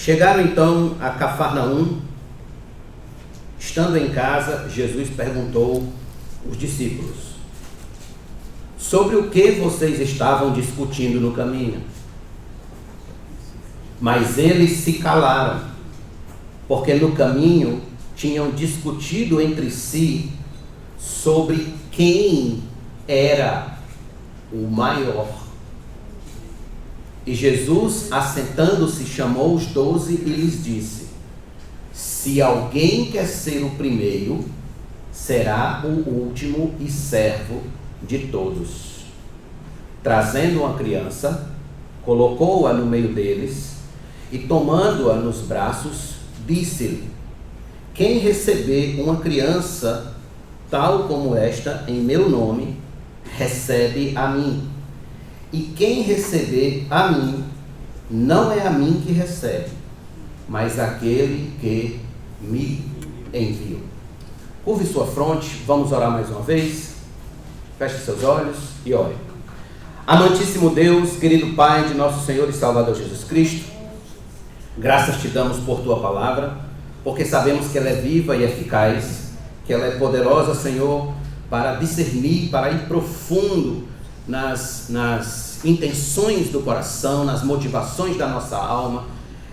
Chegaram então a Cafarnaum. Estando em casa, Jesus perguntou aos discípulos: sobre o que vocês estavam discutindo no caminho? Mas eles se calaram, porque no caminho tinham discutido entre si sobre quem era o maior. E Jesus, assentando-se, chamou os 12 e lhes disse: se alguém quer ser o primeiro, será o último e servo de todos. Trazendo uma criança, colocou-a no meio deles e, tomando-a nos braços, disse-lhe: quem receber uma criança tal como esta em meu nome, recebe a mim. E quem receber a mim, não é a mim que recebe, mas aquele que me enviou. Curve sua fronte, vamos orar mais uma vez. Feche seus olhos e ore. Amantíssimo Deus, querido Pai de nosso Senhor e Salvador Jesus Cristo, graças te damos por tua palavra, porque sabemos que ela é viva e eficaz, que ela é poderosa, Senhor, para discernir, para ir profundo nas intenções do coração, nas motivações da nossa alma.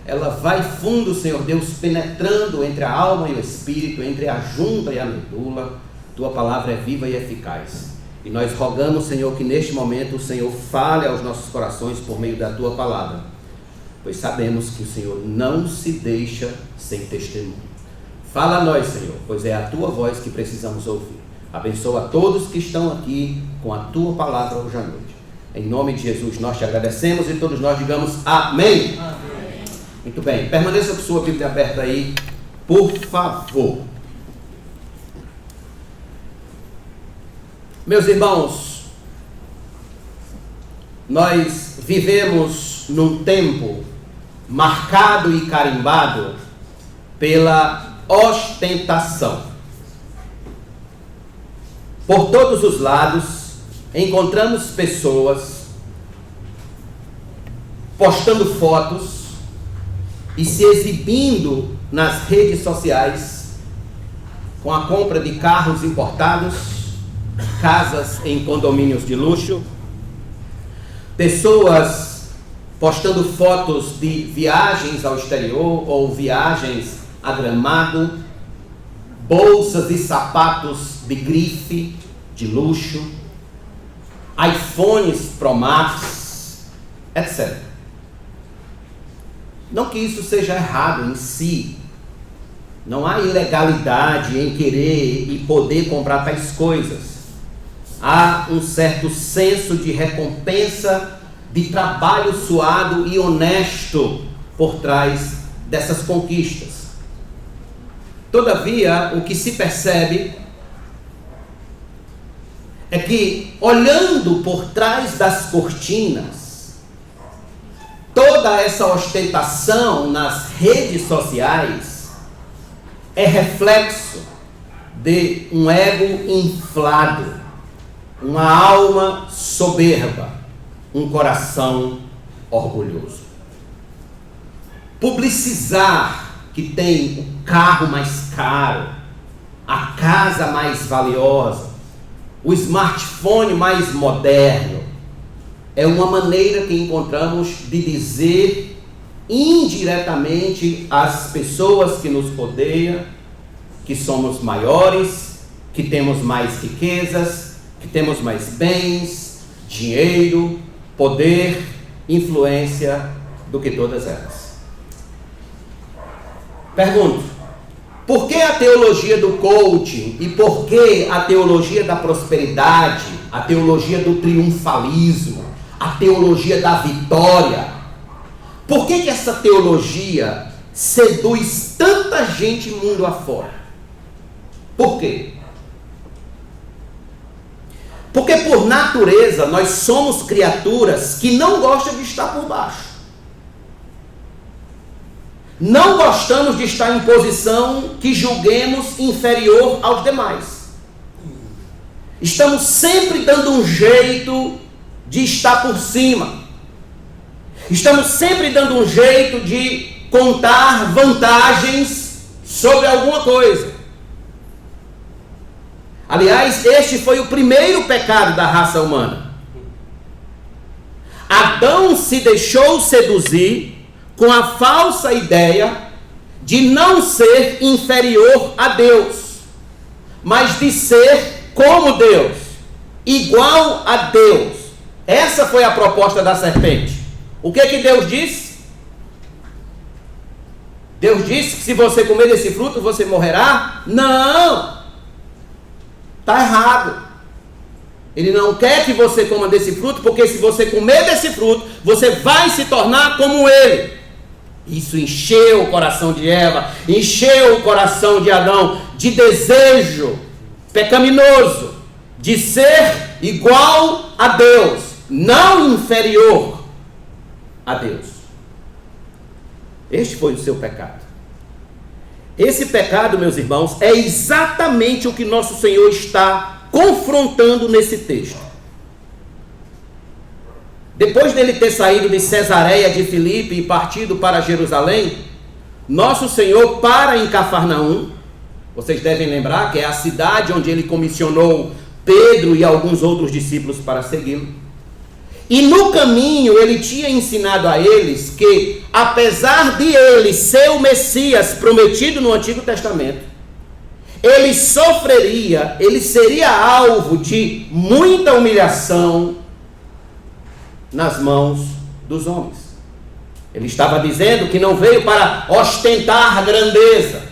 Ela vai fundo, Senhor Deus, penetrando entre a alma e o espírito, entre a junta e a medula. Tua palavra é viva e eficaz. E nós rogamos, Senhor, que neste momento o Senhor fale aos nossos corações por meio da tua palavra, pois sabemos que o Senhor não se deixa sem testemunho. Fala a nós, Senhor, pois é a tua voz que precisamos ouvir. Abençoa todos que estão aqui com a tua palavra hoje à noite. Em nome de Jesus nós te agradecemos e todos nós digamos amém. Amém. Muito bem, permaneça com sua Bíblia aberta aí, por favor. Meus irmãos, nós vivemos num tempo marcado e carimbado pela ostentação. Por todos os lados, encontramos pessoas postando fotos e se exibindo nas redes sociais com a compra de carros importados, casas em condomínios de luxo, pessoas postando fotos de viagens ao exterior ou viagens a Gramado, bolsas e sapatos de grife, de luxo, iPhones Pro Max, etc. Não que isso seja errado em si, não há ilegalidade em querer e poder comprar tais coisas. Há um certo senso de recompensa, de trabalho suado e honesto por trás dessas conquistas. Todavia, o que se percebe é que, olhando por trás das cortinas, toda essa ostentação nas redes sociais é reflexo de um ego inflado, uma alma soberba, um coração orgulhoso. Publicizar que tem o carro mais caro, a casa mais valiosa, o smartphone mais moderno, é uma maneira que encontramos de dizer indiretamente às pessoas que nos rodeiam que somos maiores, que temos mais riquezas, que temos mais bens, dinheiro, poder, influência do que todas elas. Pergunto: por que a teologia do coaching e por que a teologia da prosperidade, a teologia do triunfalismo, a teologia da vitória, por que essa teologia seduz tanta gente mundo afora? Por quê? Porque por natureza nós somos criaturas que não gostam de estar por baixo. Não gostamos de estar em posição que julguemos inferior aos demais. Estamos sempre dando um jeito de estar por cima. Estamos sempre dando um jeito de contar vantagens sobre alguma coisa. Aliás, este foi o primeiro pecado da raça humana. Adão se deixou seduzir com a falsa ideia de não ser inferior a Deus, mas de ser como Deus, igual a Deus. Essa foi a proposta da serpente. O que Deus disse? Deus disse que se você comer desse fruto, você morrerá? Não! Está errado. Ele não quer que você coma desse fruto, porque se você comer desse fruto, você vai se tornar como ele. Isso encheu o coração de Eva, encheu o coração de Adão de desejo pecaminoso, de ser igual a Deus, não inferior a Deus. Este foi o seu pecado. Esse pecado, meus irmãos, é exatamente o que nosso Senhor está confrontando nesse texto. Depois dele ter saído de Cesareia de Filipe e partido para Jerusalém, nosso Senhor para em Cafarnaum. Vocês devem lembrar que é a cidade onde ele comissionou Pedro e alguns outros discípulos para segui-lo. E no caminho ele tinha ensinado a eles que, apesar de ele ser o Messias prometido no Antigo Testamento, ele sofreria, ele seria alvo de muita humilhação nas mãos dos homens. Ele estava dizendo que não veio para ostentar a grandeza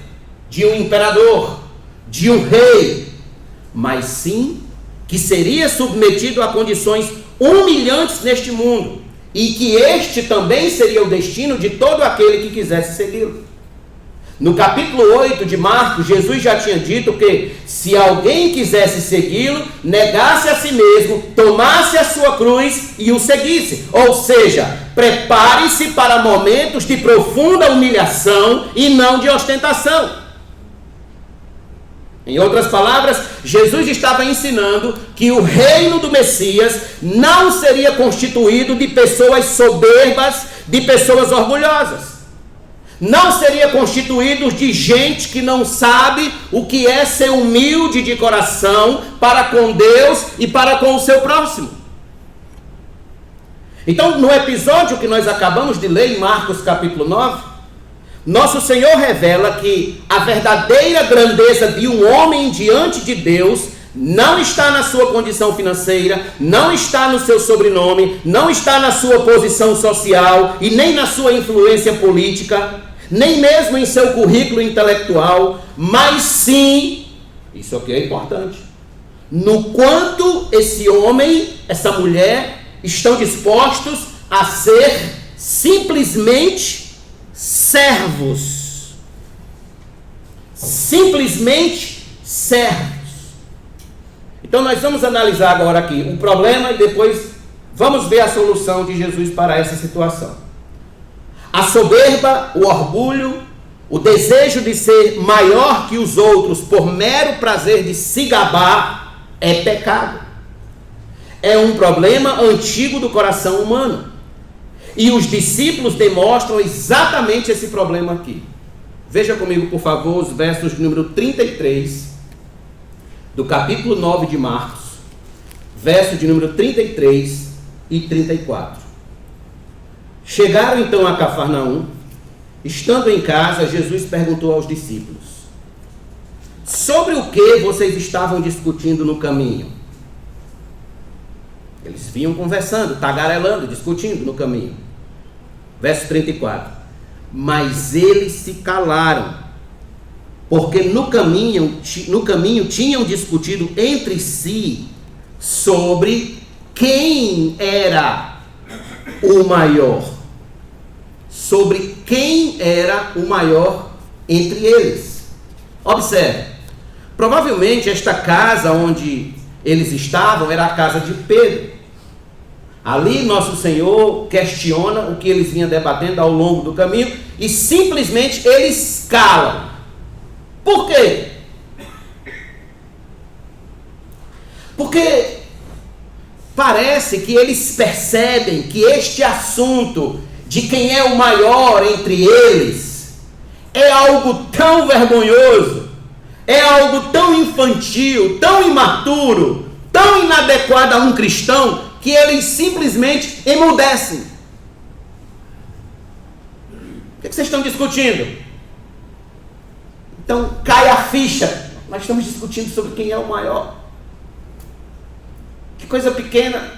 de um imperador, de um rei, mas sim que seria submetido a condições humilhantes neste mundo, e que este também seria o destino de todo aquele que quisesse segui-lo. No capítulo 8 de Marcos, Jesus já tinha dito que se alguém quisesse segui-lo, negasse a si mesmo, tomasse a sua cruz e o seguisse. Ou seja, prepare-se para momentos de profunda humilhação e não de ostentação. Em outras palavras, Jesus estava ensinando que o reino do Messias não seria constituído de pessoas soberbas, de pessoas orgulhosas. Não seria constituído de gente que não sabe o que é ser humilde de coração para com Deus e para com o seu próximo. Então, no episódio que nós acabamos de ler em Marcos capítulo 9, nosso Senhor revela que a verdadeira grandeza de um homem diante de Deus não está na sua condição financeira, não está no seu sobrenome, não está na sua posição social e nem na sua influência política, nem mesmo em seu currículo intelectual, mas sim, isso aqui é importante, no quanto esse homem, essa mulher estão dispostos a ser simplesmente servos. Simplesmente servos. Então nós vamos analisar agora aqui o problema e depois vamos ver a solução de Jesus para essa situação. A soberba, o orgulho, o desejo de ser maior que os outros por mero prazer de se gabar é pecado. É um problema antigo do coração humano. E os discípulos demonstram exatamente esse problema aqui. Veja comigo, por favor, os versos de número 33, do capítulo 9 de Marcos, verso de número 33 e 34. Chegaram então a Cafarnaum. Estando em casa, Jesus perguntou aos discípulos: sobre o que vocês estavam discutindo no caminho? Eles vinham conversando, tagarelando, discutindo no caminho. Verso 34. Mas eles se calaram, porque no caminho tinham discutido entre si sobre quem era o maior. Sobre quem era o maior entre eles. Observe, provavelmente esta casa onde eles estavam era a casa de Pedro. Ali nosso Senhor questiona o que eles vinham debatendo ao longo do caminho e simplesmente eles calam. Por quê? Porque parece que eles percebem que este assunto de quem é o maior entre eles é algo tão vergonhoso, é algo tão infantil, tão imaturo, tão inadequado a um cristão, que eles simplesmente emudecem. O que vocês estão discutindo? Então cai a ficha. Nós estamos discutindo sobre quem é o maior. Que coisa pequena.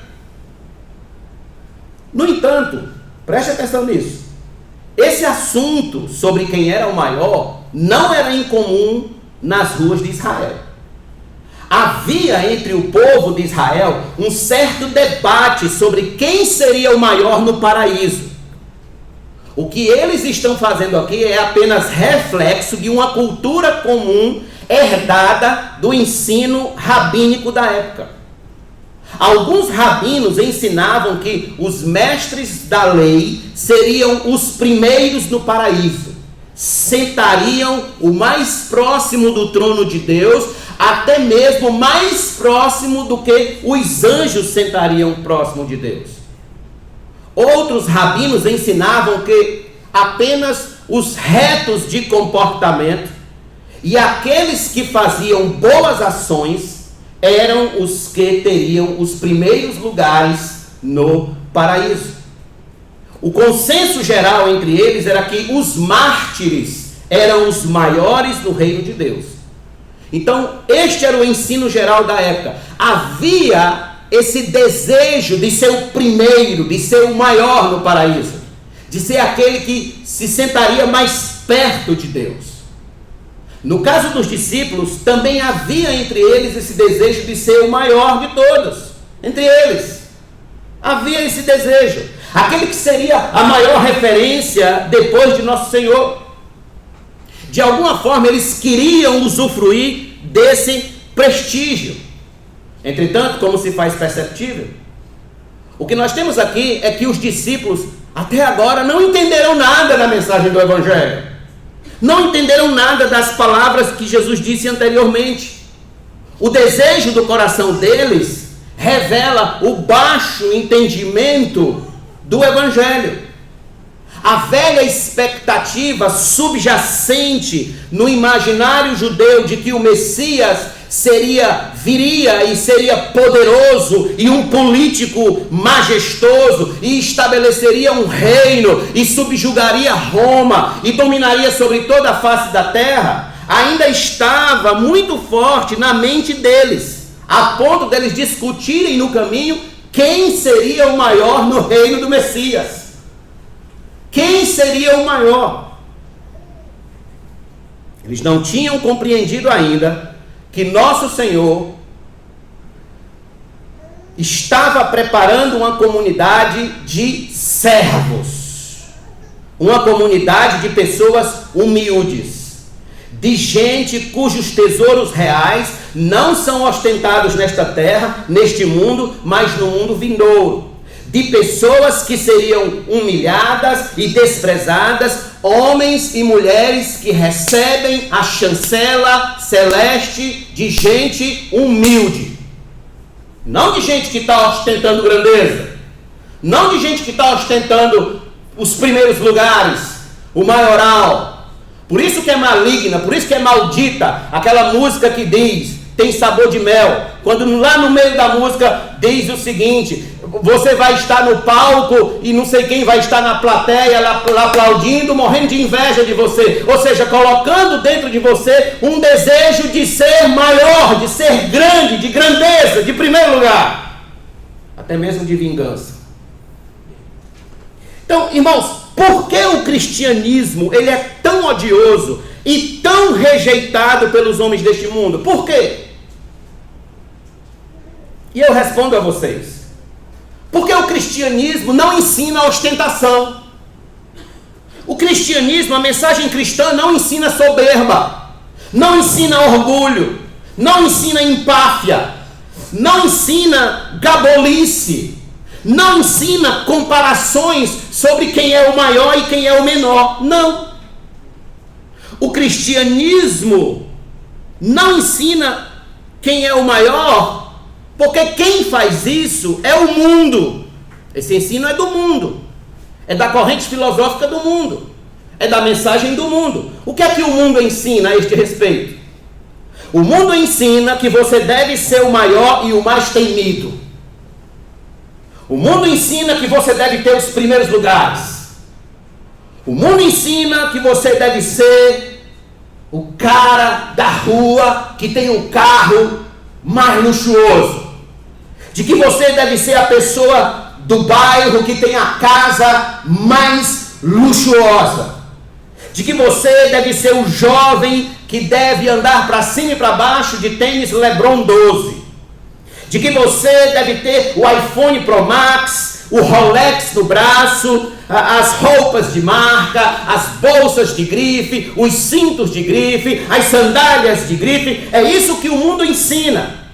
No entanto, preste atenção nisso. Esse assunto sobre quem era o maior não era incomum nas ruas de Israel. Havia entre o povo de Israel um certo debate sobre quem seria o maior no paraíso. O que eles estão fazendo aqui é apenas reflexo de uma cultura comum herdada do ensino rabínico da época. Alguns rabinos ensinavam que os mestres da lei seriam os primeiros no paraíso. Sentariam o mais próximo do trono de Deus, até mesmo mais próximo do que os anjos sentariam próximo de Deus. Outros rabinos ensinavam que apenas os retos de comportamento e aqueles que faziam boas ações eram os que teriam os primeiros lugares no paraíso. O consenso geral entre eles era que os mártires eram os maiores no reino de Deus. Então, este era o ensino geral da época. Havia esse desejo de ser o primeiro, de ser o maior no paraíso, de ser aquele que se sentaria mais perto de Deus. No caso dos discípulos, também havia entre eles esse desejo de ser o maior de todos. Entre eles havia esse desejo, aquele que seria a maior referência depois de nosso Senhor. De alguma forma eles queriam usufruir desse prestígio. Entretanto, como se faz perceptível, o que nós temos aqui é que os discípulos até agora não entenderam nada da mensagem do Evangelho. Não entenderam nada das palavras que Jesus disse anteriormente. O desejo do coração deles revela o baixo entendimento do Evangelho. A velha expectativa subjacente no imaginário judeu de que o Messias viria e seria poderoso e um político majestoso e estabeleceria um reino e subjugaria Roma e dominaria sobre toda a face da terra, ainda estava muito forte na mente deles, a ponto deles discutirem no caminho quem seria o maior no reino do Messias. Quem seria o maior? Eles não tinham compreendido ainda que nosso Senhor estava preparando uma comunidade de servos, uma comunidade de pessoas humildes, de gente cujos tesouros reais não são ostentados nesta terra, neste mundo, mas no mundo vindouro. De pessoas que seriam humilhadas e desprezadas, homens e mulheres que recebem a chancela celeste de gente humilde. Não de gente que está ostentando grandeza, não de gente que está ostentando os primeiros lugares, o maioral. Por isso que é maligna, por isso que é maldita aquela música que diz, tem sabor de mel, quando lá no meio da música diz o seguinte: você vai estar no palco e não sei quem vai estar na plateia lá aplaudindo, morrendo de inveja de você. Ou seja, colocando dentro de você um desejo de ser maior, de ser grande, de grandeza, de primeiro lugar, até mesmo de vingança. Então, irmãos, por que o cristianismo ele é tão odioso e tão rejeitado pelos homens deste mundo? Por quê? E eu respondo a vocês. Porque o cristianismo não ensina ostentação. O cristianismo, a mensagem cristã não ensina soberba, não ensina orgulho, não ensina empáfia, não ensina gabolice, não ensina comparações sobre quem é o maior e quem é o menor. Não. O cristianismo não ensina quem é o maior, porque quem faz isso é o mundo. Esse ensino é do mundo. é da corrente filosófica do mundo, é da mensagem do mundo. O que é que o mundo ensina a este respeito? O mundo ensina que você deve ser o maior e o mais temido. O mundo ensina que você deve ter os primeiros lugares. O mundo ensina que você deve ser o cara da rua que tem o carro mais luxuoso. De que você deve ser a pessoa do bairro que tem a casa mais luxuosa. De que você deve ser o jovem que deve andar para cima e para baixo de tênis LeBron 12. De que você deve ter o iPhone Pro Max, o Rolex no braço, as roupas de marca, as bolsas de grife, os cintos de grife, as sandálias de grife. É isso que o mundo ensina.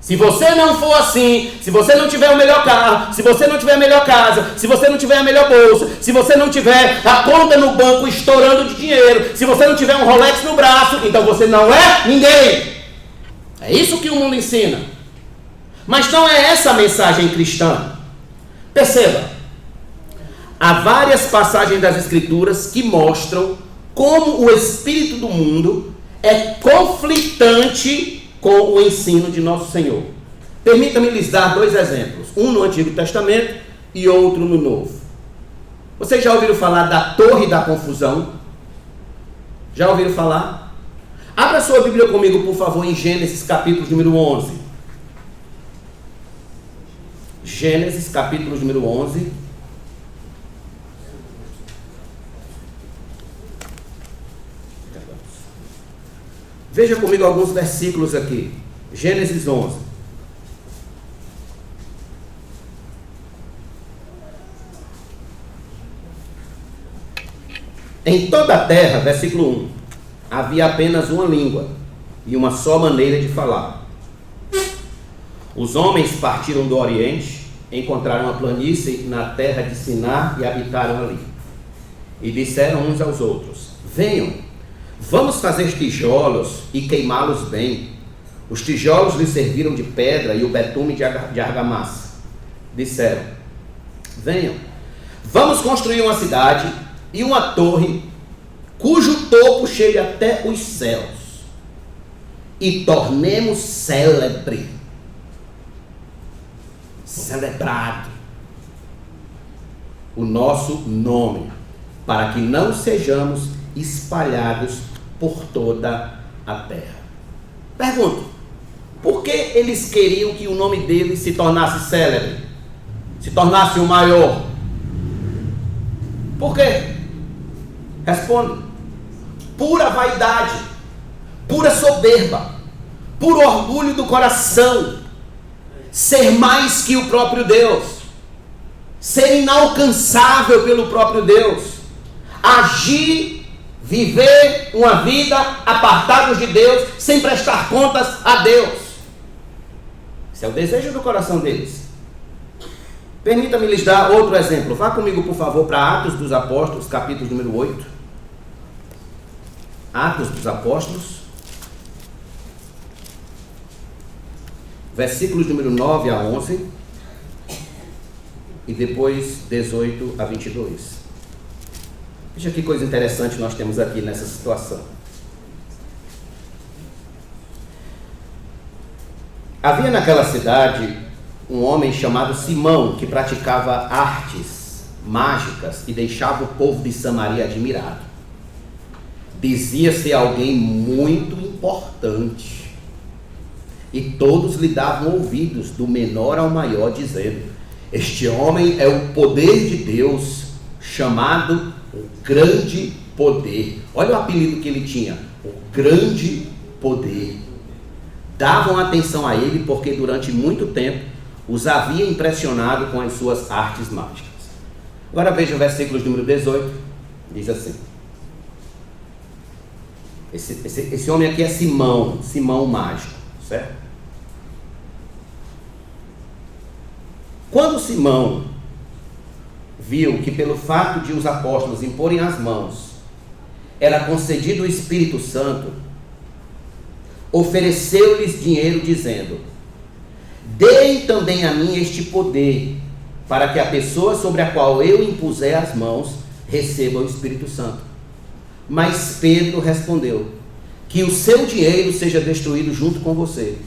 Se você não for assim, se você não tiver o melhor carro, se você não tiver a melhor casa, se você não tiver a melhor bolsa, se você não tiver a conta no banco estourando de dinheiro, se você não tiver um Rolex no braço, então você não é ninguém. É isso que o mundo ensina. Mas não é essa a mensagem cristã. Perceba, há várias passagens das Escrituras que mostram como o espírito do mundo é conflitante com o ensino de nosso Senhor. Permita-me lhes dar dois exemplos, um no Antigo Testamento e outro no Novo. Vocês já ouviram falar da Torre da Confusão? Já ouviram falar? Abra sua Bíblia comigo, por favor, em Gênesis capítulo número 11. Gênesis capítulo número 11. Veja comigo alguns versículos aqui. Gênesis 11. Em toda a terra, versículo 1, havia apenas uma língua e uma só maneira de falar. Os homens partiram do Oriente, encontraram uma planície na terra de Sinar e habitaram ali. E disseram uns aos outros: venham, vamos fazer tijolos e queimá-los bem. Os tijolos lhes serviram de pedra e o betume de argamassa. Disseram: venham, vamos construir uma cidade e uma torre cujo topo chegue até os céus e tornemos celebrado o nosso nome, para que não sejamos espalhados por toda a terra. Pergunto, por que eles queriam que o nome deles se tornasse célebre? Se tornasse o maior? Por quê? Responde. Pura vaidade, pura soberba, puro orgulho do coração, ser mais que o próprio Deus, ser inalcançável pelo próprio Deus, agir, viver uma vida apartados de Deus, sem prestar contas a Deus. Esse é o desejo do coração deles. Permita-me lhes dar outro exemplo. Vá comigo, por favor, para Atos dos Apóstolos, capítulo número 8. Atos dos Apóstolos, versículos número 9 a 11 e depois 18 a 22. Veja que coisa interessante nós temos aqui nessa situação. Havia naquela cidade um homem chamado Simão, que praticava artes mágicas e deixava o povo de Samaria admirado. Dizia ser alguém muito importante, e todos lhe davam ouvidos, do menor ao maior, dizendo: este homem é o poder de Deus, chamado o grande poder. Olha o apelido que ele tinha, o grande poder. Davam atenção a ele porque durante muito tempo os havia impressionado com as suas artes mágicas. Agora veja o versículo número 18, diz assim. Esse homem aqui é Simão, Simão mágico, certo? Quando Simão viu que pelo fato de os apóstolos imporem as mãos era concedido o Espírito Santo, ofereceu-lhes dinheiro, dizendo: deem também a mim este poder, para que a pessoa sobre a qual eu impuser as mãos receba o Espírito Santo. Mas Pedro respondeu: que o seu dinheiro seja destruído junto com você,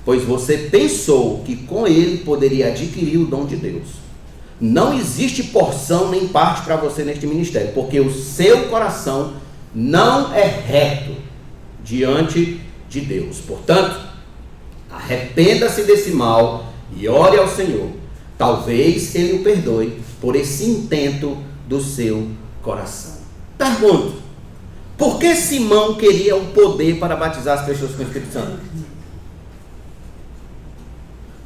pois você pensou que com ele poderia adquirir o dom de Deus. Não existe porção nem parte para você neste ministério, porque o seu coração não é reto diante de Deus. Portanto, arrependa-se desse mal e ore ao Senhor. Talvez Ele o perdoe por esse intento do seu coração. Pergunto: por que Simão queria o poder para batizar as pessoas com o Espírito Santo?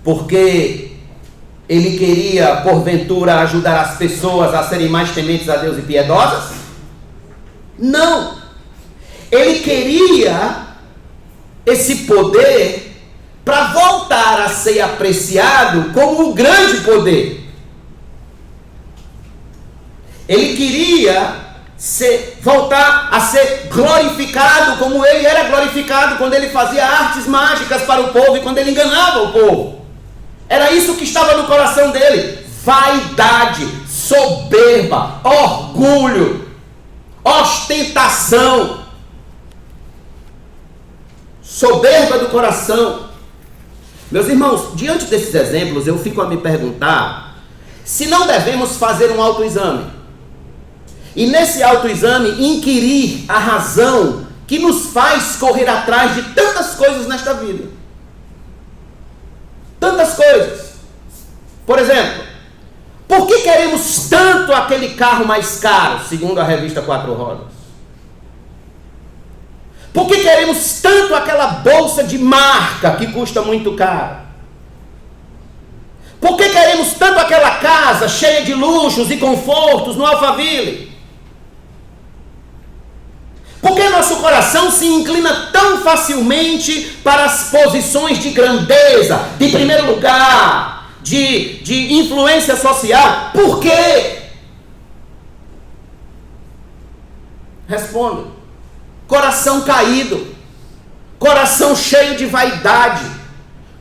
Porque ele queria, porventura, ajudar as pessoas a serem mais tementes a Deus e piedosas? Não. Ele queria esse poder para voltar a ser apreciado como um grande poder. Ele queria voltar a ser glorificado como ele era glorificado quando ele fazia artes mágicas para o povo e quando ele enganava o povo. Era isso que estava no coração dele: vaidade, soberba, orgulho, ostentação, soberba do coração. Meus irmãos, diante desses exemplos, eu fico a me perguntar se não devemos fazer um autoexame. E nesse autoexame, inquirir a razão que nos faz correr atrás de tantas coisas nesta vida. Tantas coisas. Por exemplo, por que queremos tanto aquele carro mais caro, segundo a revista Quatro Rodas? Por que queremos tanto aquela bolsa de marca que custa muito caro? Por que queremos tanto aquela casa cheia de luxos e confortos no Alphaville? Por que nosso coração se inclina tão facilmente para as posições de grandeza, de primeiro lugar, de influência social? Por quê? Respondo: coração caído, coração cheio de vaidade,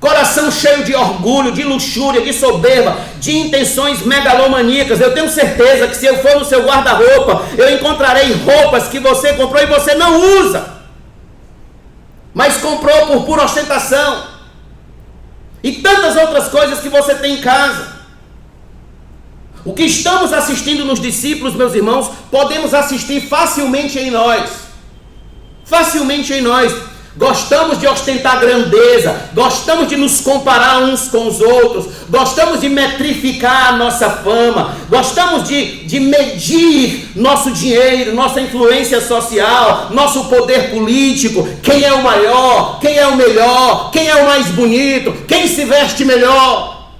coração cheio de orgulho, de luxúria, de soberba, de intenções megalomaníacas. Eu tenho certeza que se eu for no seu guarda-roupa, eu encontrarei roupas que você comprou e você não usa, mas comprou por pura ostentação, e tantas outras coisas que você tem em casa. O que estamos assistindo nos discípulos, meus irmãos, podemos assistir facilmente em nós. Facilmente em nós. Gostamos de ostentar grandeza, gostamos de nos comparar uns com os outros, gostamos de metrificar a nossa fama, gostamos de medir nosso dinheiro, nossa influência social, nosso poder político, quem é o maior, quem é o melhor, quem é o mais bonito, quem se veste melhor.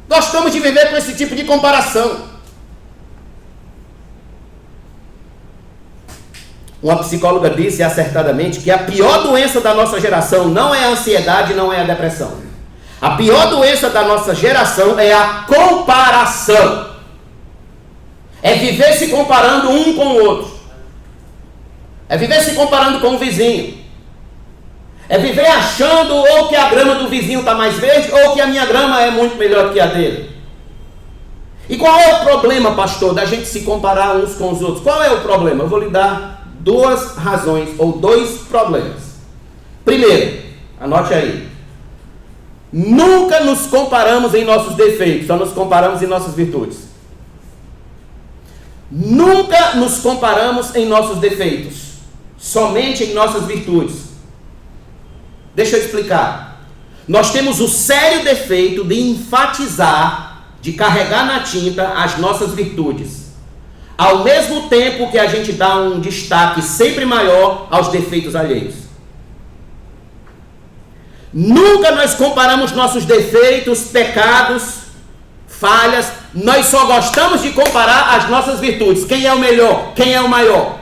Gostamos de viver com esse tipo de comparação. Uma psicóloga disse acertadamente que a pior doença da nossa geração não é a ansiedade, não é a depressão. A pior doença da nossa geração é a comparação. É viver se comparando um com o outro. É viver se comparando com o vizinho. É viver achando ou que a grama do vizinho está mais verde ou que a minha grama é muito melhor que a dele. E qual é o problema, pastor, da gente se comparar uns com os outros? Qual é o problema? Eu vou lhe dar duas razões ou dois problemas. Primeiro, anote aí: nunca nos comparamos em nossos defeitos, só nos comparamos em nossas virtudes. Nunca nos comparamos em nossos defeitos, somente em nossas virtudes. Deixa eu explicar. Nós temos o sério defeito de enfatizar, de carregar na tinta as nossas virtudes, ao mesmo tempo que a gente dá um destaque sempre maior aos defeitos alheios. Nunca nós comparamos nossos defeitos, pecados, falhas. Nós só gostamos de comparar as nossas virtudes. Quem é o melhor? Quem é o maior?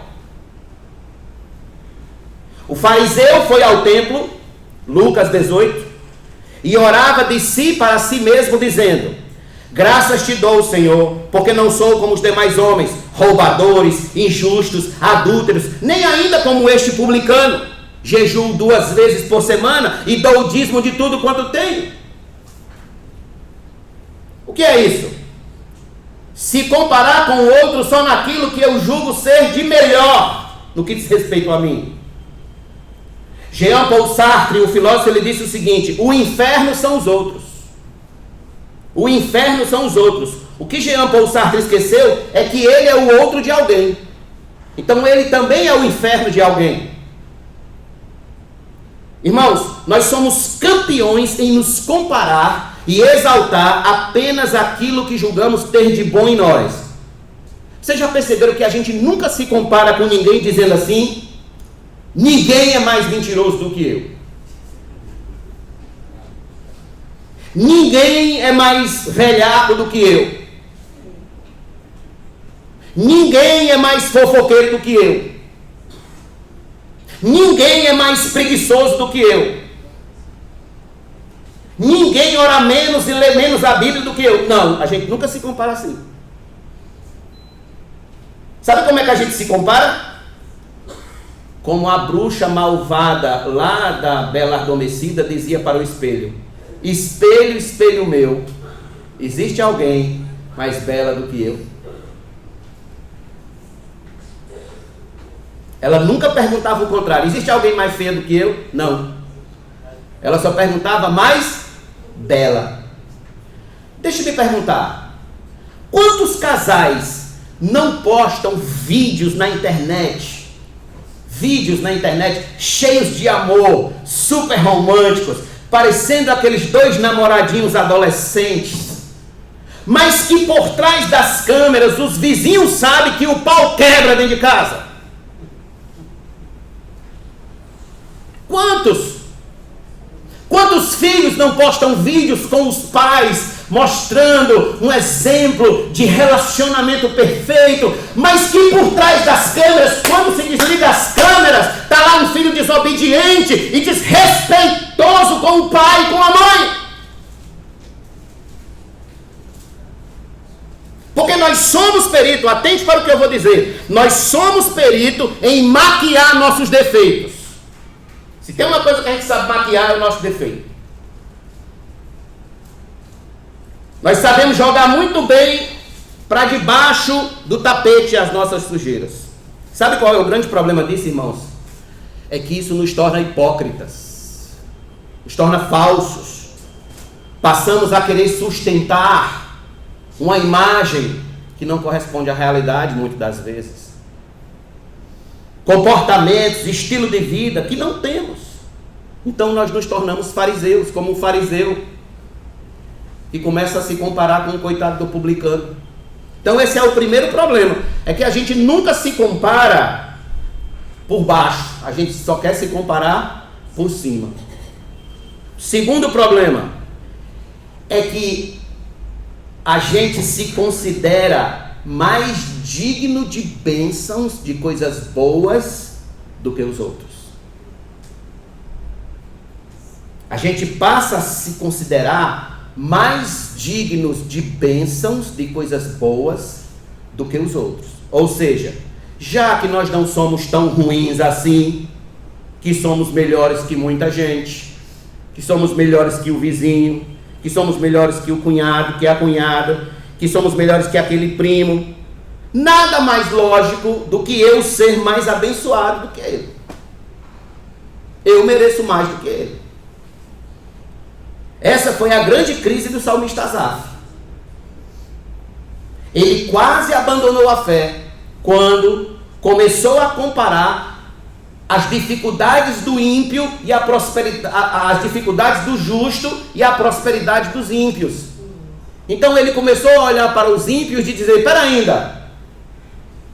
O fariseu foi ao templo, Lucas 18, e orava de si para si mesmo, dizendo: graças te dou, Senhor, porque não sou como os demais homens, roubadores, injustos, adúlteros, nem ainda como este publicano. Jejuo 2 vezes por semana e dou o dízimo de tudo quanto tenho. que é isso? Se comparar com o outro só naquilo que eu julgo ser de melhor no que diz respeito a mim. Jean-Paul Sartre, o filósofo, ele disse o seguinte: o inferno são os outros. O inferno são os outros. O que Jean-Paul Sartre esqueceu é que ele é o outro de alguém. Então ele também é o inferno de alguém. Irmãos, nós somos campeões em nos comparar e exaltar apenas aquilo que julgamos ter de bom em nós. Vocês já perceberam que a gente nunca se compara com ninguém dizendo assim: ninguém é mais mentiroso do que eu. Ninguém é mais velhaco do que eu. Ninguém é mais fofoqueiro do que eu. Ninguém é mais preguiçoso do que eu. Ninguém ora menos e lê menos a Bíblia do que eu. Não, a gente nunca se compara assim. Sabe como é que a gente se compara? Como a bruxa malvada lá da Bela Adormecida dizia para o espelho: espelho, espelho meu, existe alguém mais bela do que eu? Ela nunca perguntava o contrário: existe alguém mais feia do que eu? Não. Ela só perguntava mais bela. Deixa eu me perguntar: quantos casais não postam vídeos na internet? Vídeos na internet cheios de amor, super românticos, parecendo aqueles dois namoradinhos adolescentes, mas que por trás das câmeras os vizinhos sabem que o pau quebra dentro de casa. Quantos filhos não postam vídeos com os pais mostrando um exemplo de relacionamento perfeito, mas que por trás das câmeras, quando se desliga as câmeras, está lá um filho desobediente e desrespeitoso com o pai e com a mãe? Porque nós somos perito, atente para o que eu vou dizer, nós somos perito em maquiar nossos defeitos. Se tem uma coisa que a gente sabe maquiar, é o nosso defeito. Nós sabemos jogar muito bem para debaixo do tapete as nossas sujeiras. Sabe qual é o grande problema disso, irmãos? É que isso nos torna hipócritas, nos torna falsos. Passamos a querer sustentar uma imagem que não corresponde à realidade muitas das vezes. Comportamentos, estilo de vida que não temos. Então nós nos tornamos fariseus, como um fariseu que começa a se comparar com o coitado do publicano. Então esse é o primeiro problema, é que a gente nunca se compara por baixo, a gente só quer se comparar por cima. Segundo problema é que a gente se considera mais digno de bênçãos, de coisas boas, do que os outros. A gente passa a se considerar mais dignos de bênçãos, de coisas boas, do que os outros. Ou seja, já que nós não somos tão ruins assim, que somos melhores que muita gente, que somos melhores que o vizinho, que somos melhores que o cunhado, que a cunhada, que somos melhores que aquele primo, nada mais lógico do que eu ser mais abençoado do que ele. Eu mereço mais do que ele. Essa foi a grande crise do salmista Asaf. Ele quase abandonou a fé quando começou a comparar as dificuldades do ímpio e a prosperidade, as dificuldades do justo e a prosperidade dos ímpios. Então ele começou a olhar para os ímpios e dizer: espera ainda,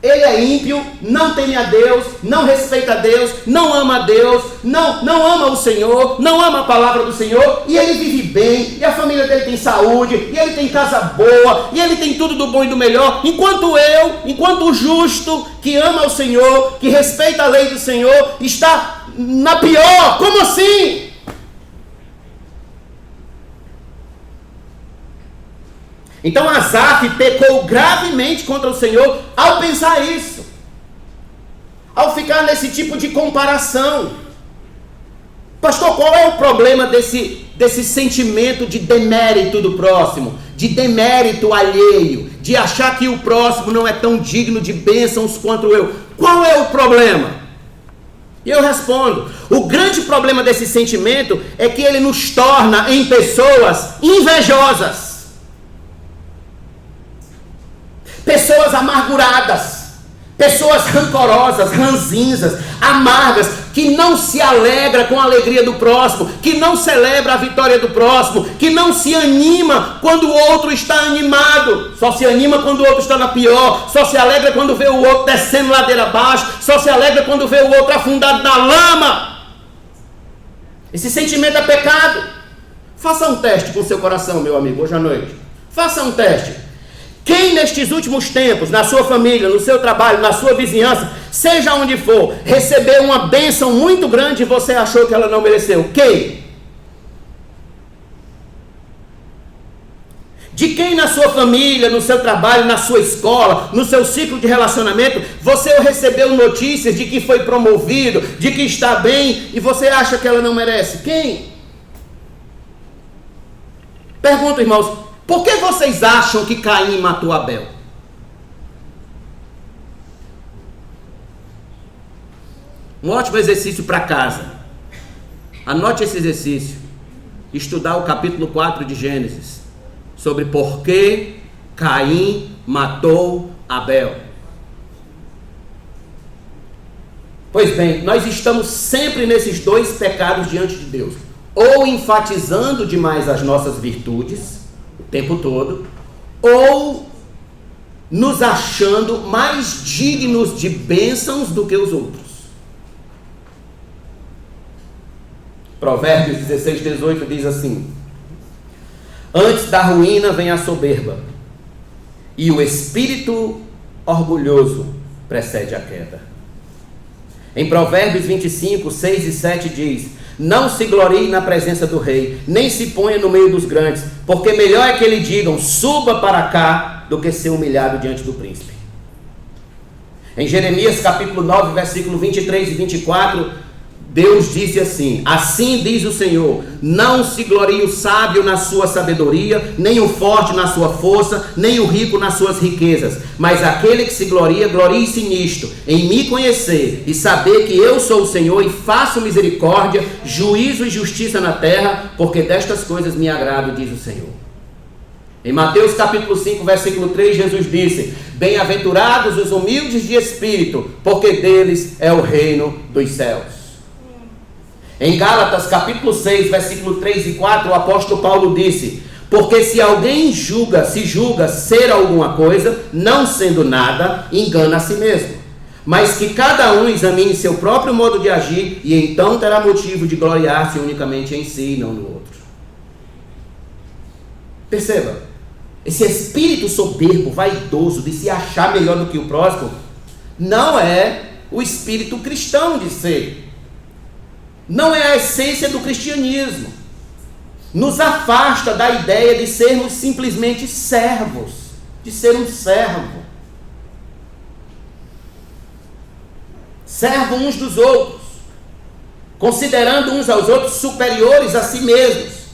ele é ímpio, não teme a Deus, não respeita a Deus, não ama a Deus, não ama o Senhor, não ama a palavra do Senhor, e ele vive bem, e a família dele tem saúde, e ele tem casa boa, e ele tem tudo do bom e do melhor, enquanto o justo, que ama o Senhor, que respeita a lei do Senhor, está na pior. Como assim? Então Asaf pecou gravemente contra o Senhor ao pensar isso, ao ficar nesse tipo de comparação. Pastor, qual é o problema desse sentimento de demérito do próximo, de demérito alheio, de achar que o próximo não é tão digno de bênçãos quanto eu. Qual é o problema? E eu respondo: o grande problema desse sentimento é que ele nos torna em pessoas invejosas, pessoas amarguradas, pessoas rancorosas, ranzinzas, amargas, que não se alegra com a alegria do próximo, que não celebra a vitória do próximo, que não se anima quando o outro está animado, só se anima quando o outro está na pior, só se alegra quando vê o outro descendo ladeira abaixo, só se alegra quando vê o outro afundado na lama. Esse sentimento é pecado. Faça um teste com o seu coração, meu amigo, hoje à noite. Faça um teste. Quem nestes últimos tempos, na sua família, no seu trabalho, na sua vizinhança, seja onde for, recebeu uma bênção muito grande e você achou que ela não mereceu? Quem? De quem na sua família, no seu trabalho, na sua escola, no seu ciclo de relacionamento, você recebeu notícias de que foi promovido, de que está bem e você acha que ela não merece? Quem? Pergunto, irmãos, por que vocês acham que Caim matou Abel? Um ótimo exercício para casa. Anote esse exercício. Estudar o capítulo 4 de Gênesis. Sobre por que Caim matou Abel. Pois bem, nós estamos sempre nesses dois pecados diante de Deus. Ou enfatizando demais as nossas virtudes o tempo todo, ou nos achando mais dignos de bênçãos do que os outros. Provérbios 16:18 diz assim: antes da ruína vem a soberba, e o espírito orgulhoso precede a queda. Em Provérbios 25:6 e 7 diz: não se glorie na presença do rei, nem se ponha no meio dos grandes, porque melhor é que lhe digam, suba para cá, do que ser humilhado diante do príncipe. Em Jeremias capítulo 9, versículo 23 e 24, Deus disse assim: assim diz o Senhor, não se glorie o sábio na sua sabedoria, nem o forte na sua força, nem o rico nas suas riquezas, mas aquele que se gloria, glorie-se nisto, em me conhecer e saber que eu sou o Senhor e faço misericórdia, juízo e justiça na terra, porque destas coisas me agrado, diz o Senhor. Em Mateus capítulo 5, versículo 3, Jesus disse: bem-aventurados os humildes de espírito, porque deles é o reino dos céus. Em Gálatas capítulo 6, versículo 3 e 4, o apóstolo Paulo disse: porque se alguém se julga ser alguma coisa, não sendo nada, engana a si mesmo. Mas que cada um examine seu próprio modo de agir, e então terá motivo de gloriar-se unicamente em si e não no outro. Perceba, esse espírito soberbo, vaidoso, de se achar melhor do que o próximo, não é o espírito cristão de ser. Não é a essência do cristianismo. Nos afasta da ideia de sermos simplesmente servos, de ser um servo. Servo uns dos outros, considerando uns aos outros superiores a si mesmos.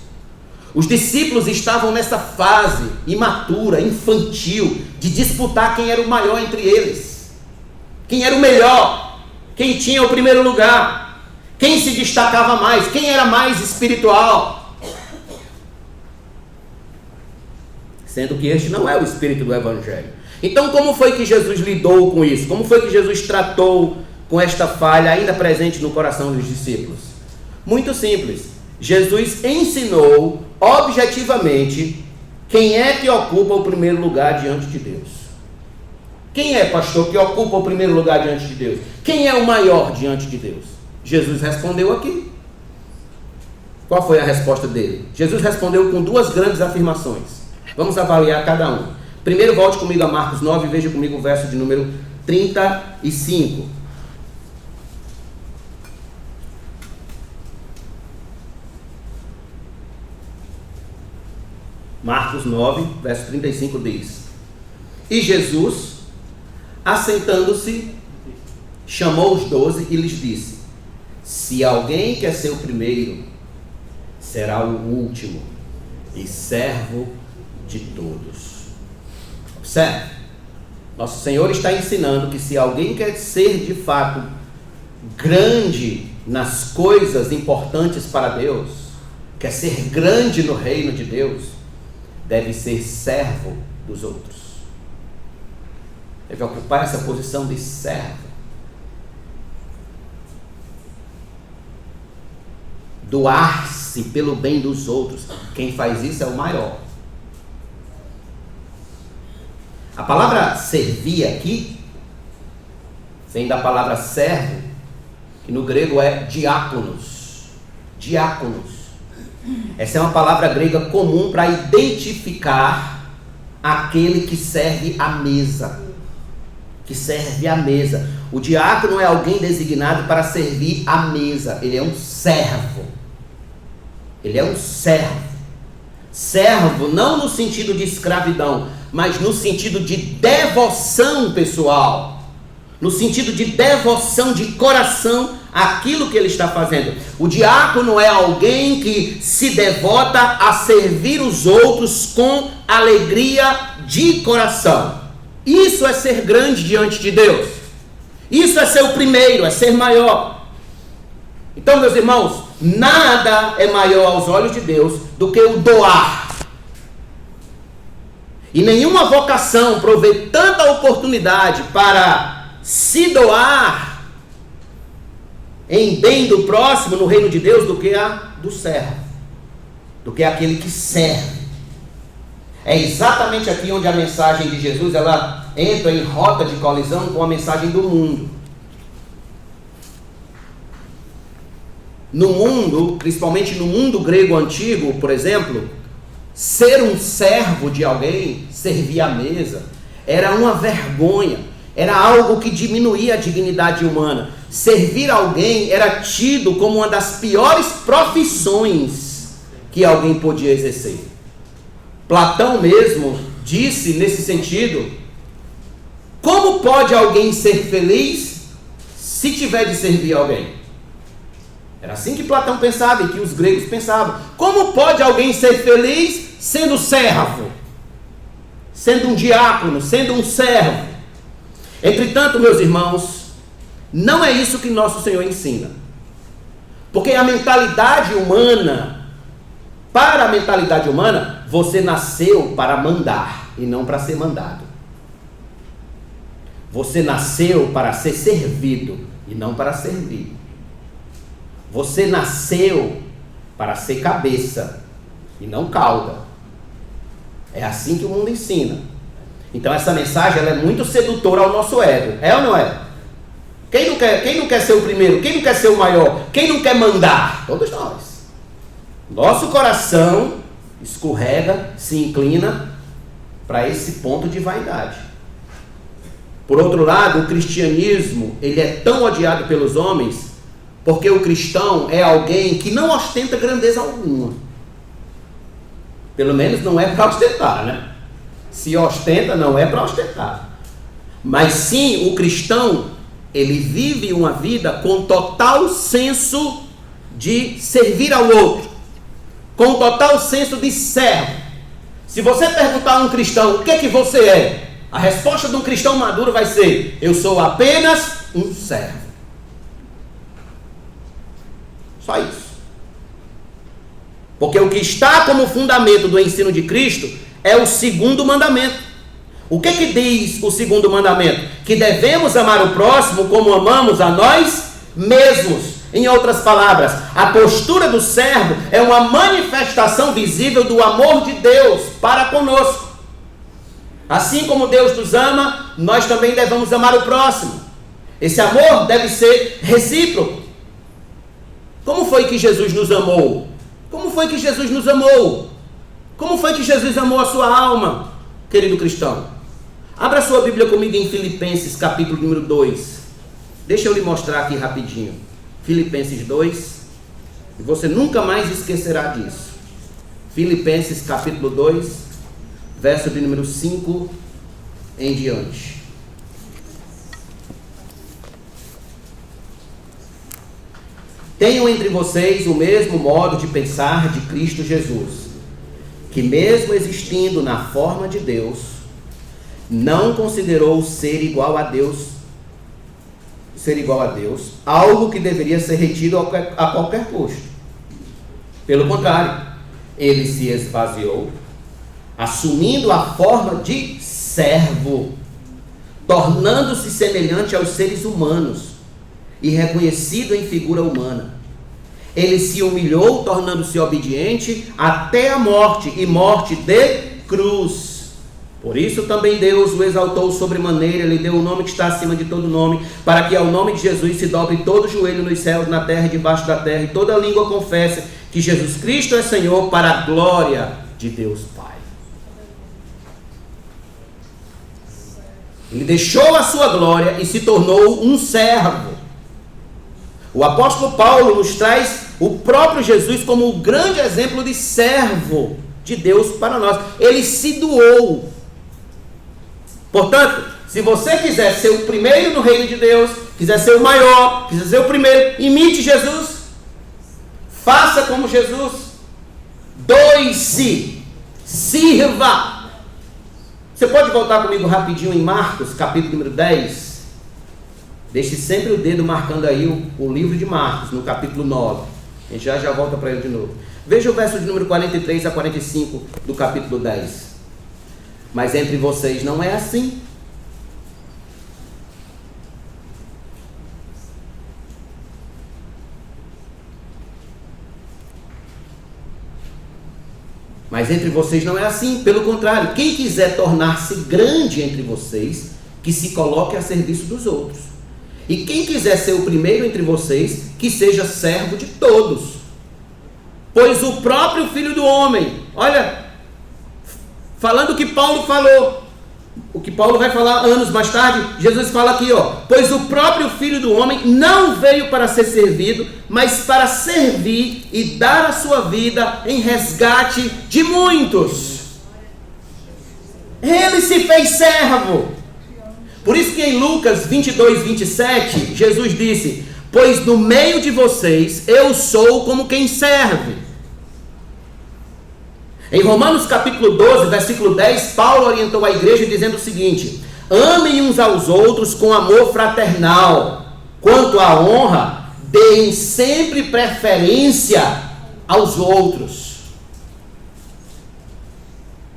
Os discípulos estavam nessa fase imatura, infantil, de disputar quem era o maior entre eles, quem era o melhor, quem tinha o primeiro lugar, quem se destacava mais, quem era mais espiritual. Sendo que este não é o espírito do Evangelho. Então, como foi que Jesus lidou com isso? Como foi que Jesus tratou com esta falha ainda presente no coração dos discípulos? Muito simples. Jesus ensinou objetivamente quem é que ocupa o primeiro lugar diante de Deus. Quem é, pastor, que ocupa o primeiro lugar diante de Deus? Quem é o maior diante de Deus? Jesus respondeu aqui. Qual foi a resposta dele? Jesus respondeu com duas grandes afirmações. Vamos avaliar cada um. Primeiro, volte comigo a Marcos 9 e veja comigo o verso de número 35. Marcos 9, verso 35 diz: e Jesus, assentando-se, chamou os 12 e lhes disse: se alguém quer ser o primeiro, será o último e servo de todos. Observe, nosso Senhor está ensinando que se alguém quer ser de fato grande nas coisas importantes para Deus, quer ser grande no reino de Deus, deve ser servo dos outros. Deve ocupar essa posição de servo. Doar-se pelo bem dos outros. Quem faz isso é o maior. A palavra servir aqui vem da palavra servo, que no grego é diáconos. Diáconos. Essa é uma palavra grega comum para identificar aquele que serve à mesa. Que serve à mesa. O diácono é alguém designado para servir à mesa. Ele é um servo. Ele é um servo. Servo não no sentido de escravidão, mas no sentido de devoção pessoal. No sentido de devoção de coração àquilo que ele está fazendo. O diácono é alguém que se devota a servir os outros com alegria de coração. Isso é ser grande diante de Deus. Isso é ser o primeiro, é ser maior. Então, meus irmãos, nada é maior aos olhos de Deus do que o doar. E nenhuma vocação provê tanta oportunidade para se doar em bem do próximo no reino de Deus do que a do servo, do que aquele que serve. É exatamente aqui onde a mensagem de Jesus ela entra em rota de colisão com a mensagem do mundo. No mundo, principalmente no mundo grego antigo, por exemplo, ser um servo de alguém, servir à mesa, era uma vergonha, era algo que diminuía a dignidade humana. Servir alguém era tido como uma das piores profissões que alguém podia exercer. Platão mesmo disse nesse sentido: como pode alguém ser feliz se tiver de servir alguém? Era assim que Platão pensava e que os gregos pensavam. Como pode alguém ser feliz sendo servo? Sendo um diácono, sendo um servo? Entretanto, meus irmãos, não é isso que nosso Senhor ensina. Porque a mentalidade humana, para a mentalidade humana, você nasceu para mandar e não para ser mandado. Você nasceu para ser servido e não para servir. Você nasceu para ser cabeça e não cauda. É assim que o mundo ensina. Então essa mensagem ela é muito sedutora ao nosso ego. É ou não é? Quem não quer ser o primeiro? Quem não quer ser o maior? Quem não quer mandar? Todos nós. Nosso coração escorrega, se inclina para esse ponto de vaidade. Por outro lado, o cristianismo ele é tão odiado pelos homens porque o cristão é alguém que não ostenta grandeza alguma. Pelo menos não é para ostentar, né? Se ostenta, não é para ostentar. Mas sim, o cristão, ele vive uma vida com total senso de servir ao outro. Com total senso de servo. Se você perguntar a um cristão, o que é que você é? A resposta de um cristão maduro vai ser: eu sou apenas um servo. Só isso. Porque o que está como fundamento do ensino de Cristo é o segundo mandamento. O que que diz o segundo mandamento? Que devemos amar o próximo como amamos a nós mesmos. Em outras palavras, a postura do servo é uma manifestação visível do amor de Deus para conosco. Assim como Deus nos ama, nós também devemos amar o próximo. Esse amor deve ser recíproco. Como foi que Jesus nos amou? Como foi que Jesus nos amou? Como foi que Jesus amou a sua alma, querido cristão? Abra sua Bíblia comigo em Filipenses, capítulo número 2. Deixa eu lhe mostrar aqui rapidinho. Filipenses 2. E você nunca mais esquecerá disso. Filipenses, capítulo 2, verso de número 5 em diante. Tenham entre vocês o mesmo modo de pensar de Cristo Jesus, que mesmo existindo na forma de Deus, não considerou ser igual a Deus algo que deveria ser retido a qualquer custo. Pelo contrário, ele se esvaziou, assumindo a forma de servo, tornando-se semelhante aos seres humanos e reconhecido em figura humana. Ele se humilhou, tornando-se obediente até a morte, e morte de cruz. Por isso também Deus o exaltou sobremaneira, lhe deu o nome que está acima de todo nome, para que ao nome de Jesus se dobre todo joelho nos céus, na terra e debaixo da terra, e toda língua confesse que Jesus Cristo é Senhor, para a glória de Deus Pai. Ele deixou a sua glória e se tornou um servo. O apóstolo Paulo nos traz o próprio Jesus como o grande exemplo de servo de Deus para nós. Ele se doou. Portanto, se você quiser ser o primeiro no reino de Deus, quiser ser o maior, quiser ser o primeiro, imite Jesus. Faça como Jesus. Doe-se. Sirva. Você pode voltar comigo rapidinho em Marcos, capítulo número 10. Deixe sempre o dedo marcando aí o livro de Marcos, no capítulo 9. A gente já volta para ele de novo. Veja o verso de número 43 a 45 do capítulo 10. Mas entre vocês não é assim. Mas entre vocês não é assim. Pelo contrário, quem quiser tornar-se grande entre vocês, que se coloque a serviço dos outros. E quem quiser ser o primeiro entre vocês, que seja servo de todos. Pois o próprio Filho do Homem, olha, falando o que Paulo falou, o que Paulo vai falar anos mais tarde, Jesus fala aqui, pois o próprio Filho do Homem não veio para ser servido, mas para servir e dar a sua vida em resgate de muitos. Ele se fez servo. Por isso que em Lucas 22, 27, Jesus disse, pois no meio de vocês eu sou como quem serve. Em Romanos capítulo 12, versículo 10, Paulo orientou a igreja dizendo o seguinte, amem uns aos outros com amor fraternal. Quanto à honra, deem sempre preferência aos outros.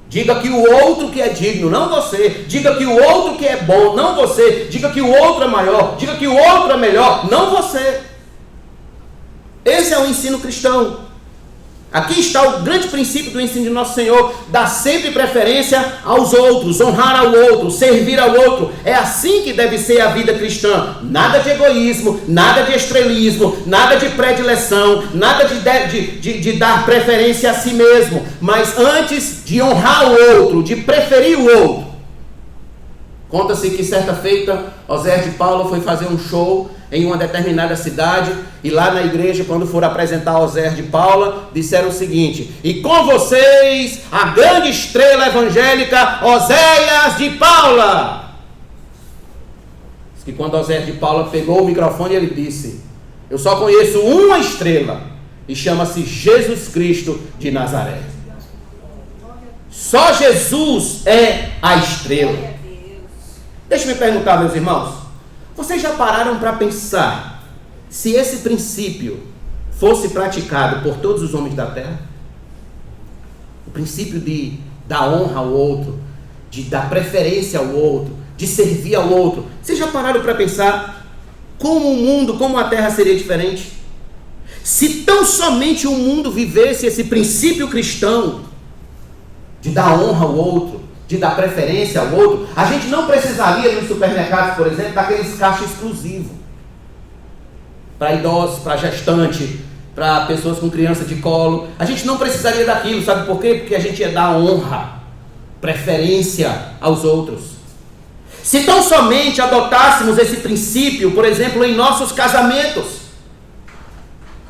Diga que o outro que é digno, não você. Diga que o outro que é bom, não você. Diga que o outro é maior. Diga que o outro é melhor, não você. Esse é o ensino cristão. Aqui está o grande princípio do ensino de nosso Senhor. Dar sempre preferência aos outros, honrar ao outro, servir ao outro. É assim que deve ser a vida cristã. Nada de egoísmo, nada de estrelismo, nada de predileção, nada de dar preferência a si mesmo. Mas antes de honrar o outro, de preferir o outro. Conta-se que certa feita, Oséias de Paula foi fazer um show em uma determinada cidade, e lá na igreja, quando foram apresentar Oséias de Paula, disseram o seguinte, e com vocês, a grande estrela evangélica, Oséias de Paula. Diz que quando Oséias de Paula pegou o microfone, ele disse, eu só conheço uma estrela, e chama-se Jesus Cristo de Nazaré. Só Jesus é a estrela. Deixa eu me perguntar, meus irmãos, vocês já pararam para pensar se esse princípio fosse praticado por todos os homens da terra? O princípio de dar honra ao outro, de dar preferência ao outro, de servir ao outro. Vocês já pararam para pensar como o mundo, como a terra seria diferente? Se tão somente o mundo vivesse esse princípio cristão de dar honra ao outro, de dar preferência ao outro, a gente não precisaria nos supermercados, por exemplo, daqueles caixas exclusivos para idosos, para gestante, para pessoas com criança de colo. A gente não precisaria daquilo, sabe por quê? Porque a gente ia dar honra, preferência aos outros. Se tão somente adotássemos esse princípio, por exemplo, em nossos casamentos,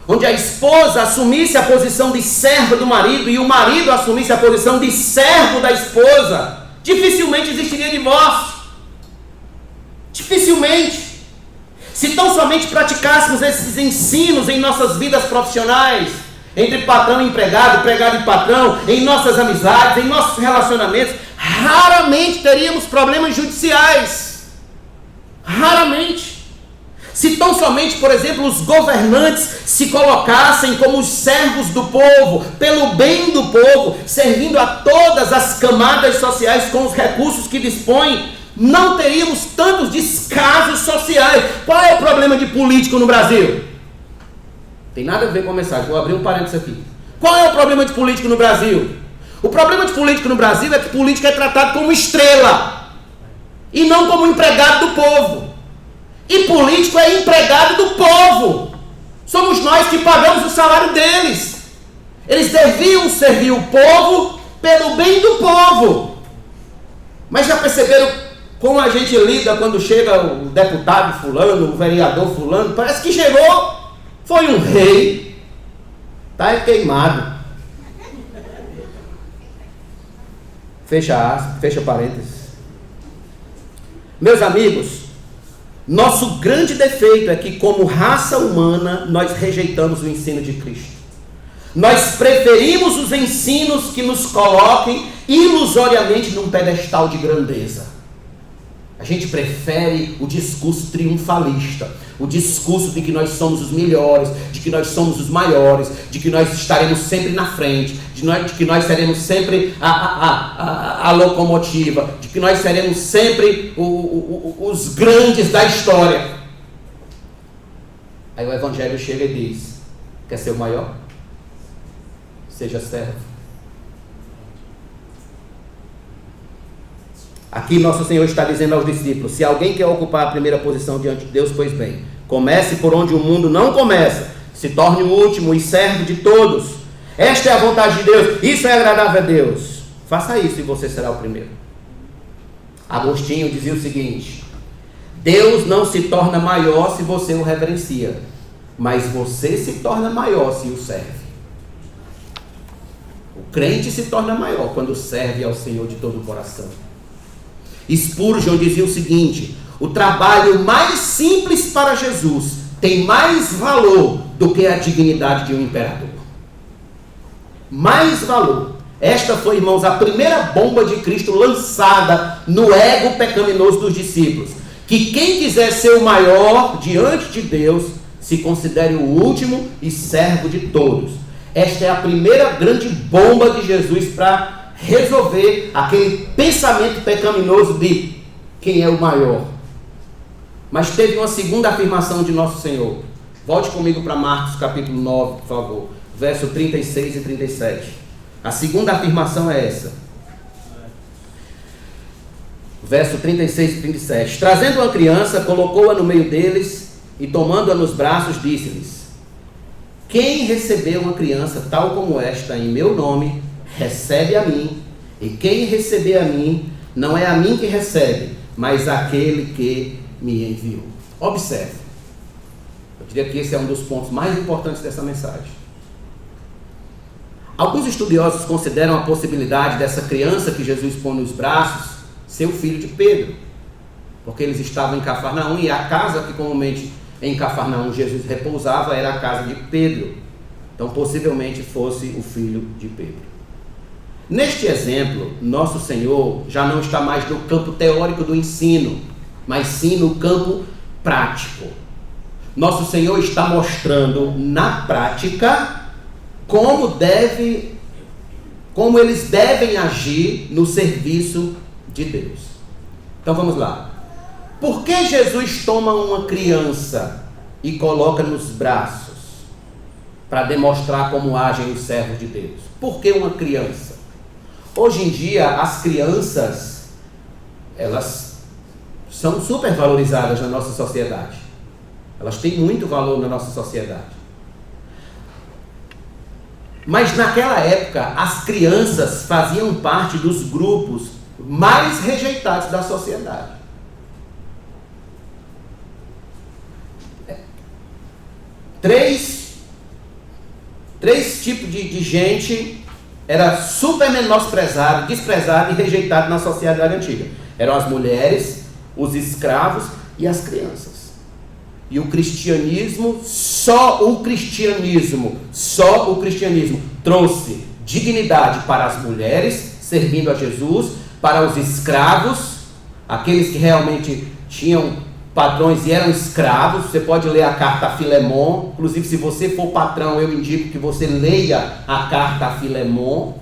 onde a esposa assumisse a posição de serva do marido e o marido assumisse a posição de servo da esposa, dificilmente existiria divórcio. Dificilmente. Se tão somente praticássemos esses ensinos em nossas vidas profissionais, entre patrão e empregado, empregado e patrão, em nossas amizades, em nossos relacionamentos, raramente teríamos problemas judiciais. Raramente. Se tão somente, por exemplo, os governantes se colocassem como os servos do povo, pelo bem do povo, servindo a todas as camadas sociais com os recursos que dispõem, não teríamos tantos descasos sociais. Qual é o problema de político no Brasil? Tem nada a ver com a mensagem, vou abrir um parênteses aqui. Qual é o problema de político no Brasil? O problema de político no Brasil é que político é tratado como estrela e não como empregado do povo. E político é empregado do povo. Somos nós que pagamos o salário deles. Eles deviam servir o povo pelo bem do povo. Mas já perceberam como a gente lida quando chega o deputado fulano, o vereador fulano? Parece que chegou, foi um rei, tá queimado. Fecha parênteses. Meus amigos, nosso grande defeito é que, como raça humana, nós rejeitamos o ensino de Cristo. Nós preferimos os ensinos que nos coloquem ilusoriamente num pedestal de grandeza. A gente prefere o discurso triunfalista, o discurso de que nós somos os melhores, de que nós somos os maiores, de que nós estaremos sempre na frente, de que nós seremos sempre a locomotiva, de que nós seremos sempre os grandes da história. Aí o Evangelho chega e diz: quer ser o maior? Seja servo. Aqui nosso Senhor está dizendo aos discípulos: se alguém quer ocupar a primeira posição diante de Deus, pois bem, comece por onde o mundo não começa, se torne o último e servo de todos. Esta é a vontade de Deus, isso é agradável a Deus. Faça isso e você será o primeiro. Agostinho dizia o seguinte: Deus não se torna maior se você o reverencia, mas você se torna maior se o serve. O crente se torna maior quando serve ao Senhor de todo o coração. Spurgeon dizia o seguinte: o trabalho mais simples para Jesus tem mais valor do que a dignidade de um imperador. Mais valor. Esta foi, irmãos, a primeira bomba de Cristo lançada no ego pecaminoso dos discípulos. Que quem quiser ser o maior diante de Deus, se considere o último e servo de todos. Esta é a primeira grande bomba de Jesus para resolver aquele pensamento pecaminoso de quem é o maior. Mas teve uma segunda afirmação de nosso Senhor. Volte comigo para Marcos capítulo 9, por favor, verso 36 e 37. A segunda afirmação é essa. Verso 36 e 37. Trazendo uma criança, colocou-a no meio deles e, tomando-a nos braços, disse-lhes: quem recebeu uma criança tal como esta em meu nome, recebe a mim, e quem receber a mim, não é a mim que recebe, mas aquele que me enviou. Observe, eu diria que esse é um dos pontos mais importantes dessa mensagem. Alguns estudiosos consideram a possibilidade dessa criança que Jesus põe nos braços ser o filho de Pedro, porque eles estavam em Cafarnaum, e a casa que comumente em Cafarnaum Jesus repousava era a casa de Pedro. Então possivelmente fosse o filho de Pedro. Neste exemplo, nosso Senhor já não está mais no campo teórico do ensino, mas sim no campo prático. Nosso Senhor está mostrando na prática como eles devem agir no serviço de Deus. Então vamos lá. Por que Jesus toma uma criança e coloca nos braços? Para demonstrar como agem os servos de Deus. Por que uma criança? Hoje em dia, as crianças, elas são super valorizadas na nossa sociedade. Elas têm muito valor na nossa sociedade. Mas naquela época, as crianças faziam parte dos grupos mais rejeitados da sociedade. Três tipos de gente era super menosprezado, desprezado e rejeitado na sociedade antiga. Eram as mulheres, os escravos e as crianças. E o cristianismo, só o cristianismo trouxe dignidade para as mulheres, servindo a Jesus, para os escravos, aqueles que realmente tinham patrões e eram escravos. Você pode ler a carta a Filemon. Inclusive, se você for patrão, eu indico que você leia a carta a Filemon.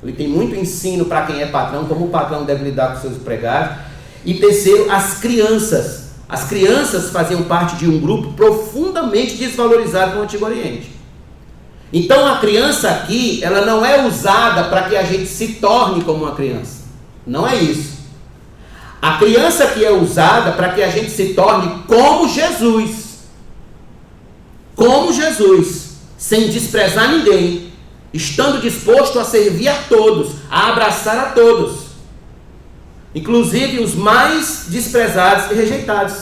Ele tem muito ensino para quem é patrão, como o patrão deve lidar com seus empregados. E terceiro, as crianças. As crianças faziam parte de um grupo profundamente desvalorizado no Antigo Oriente. Então a criança aqui, ela não é usada para que a gente se torne como uma criança. Não é isso. A criança aqui é usada para que a gente se torne como Jesus. Como Jesus, sem desprezar ninguém, estando disposto a servir a todos, a abraçar a todos, inclusive os mais desprezados e rejeitados.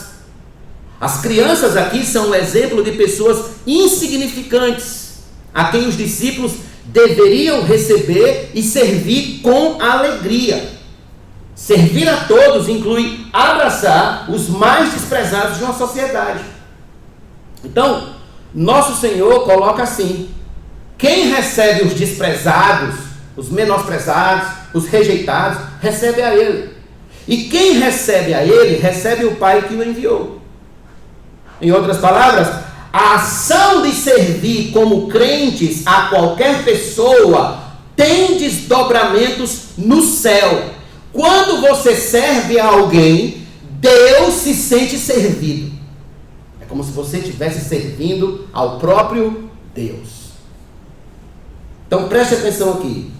As crianças aqui são um exemplo de pessoas insignificantes, a quem os discípulos deveriam receber e servir com alegria. Servir a todos inclui abraçar os mais desprezados de uma sociedade. Então, nosso Senhor coloca assim: quem recebe os desprezados, os menosprezados, os rejeitados, recebe a Ele. E quem recebe a Ele, recebe o Pai que o enviou. Em outras palavras, a ação de servir como crentes a qualquer pessoa tem desdobramentos no céu. Quando você serve a alguém, Deus se sente servido. É como se você estivesse servindo ao próprio Deus. Então preste atenção aqui.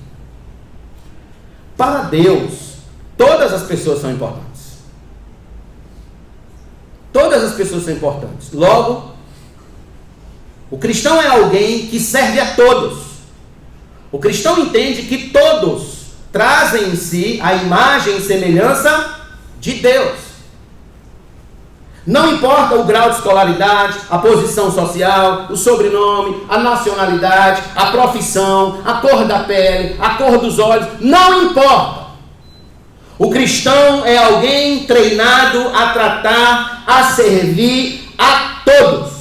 Para Deus, todas as pessoas são importantes. Todas as pessoas são importantes. Logo, o cristão é alguém que serve a todos. O cristão entende que todos trazem em si a imagem e semelhança de Deus. Não importa o grau de escolaridade, a posição social, o sobrenome, a nacionalidade, a profissão, a cor da pele, a cor dos olhos, não importa. O cristão é alguém treinado a tratar, a servir a todos.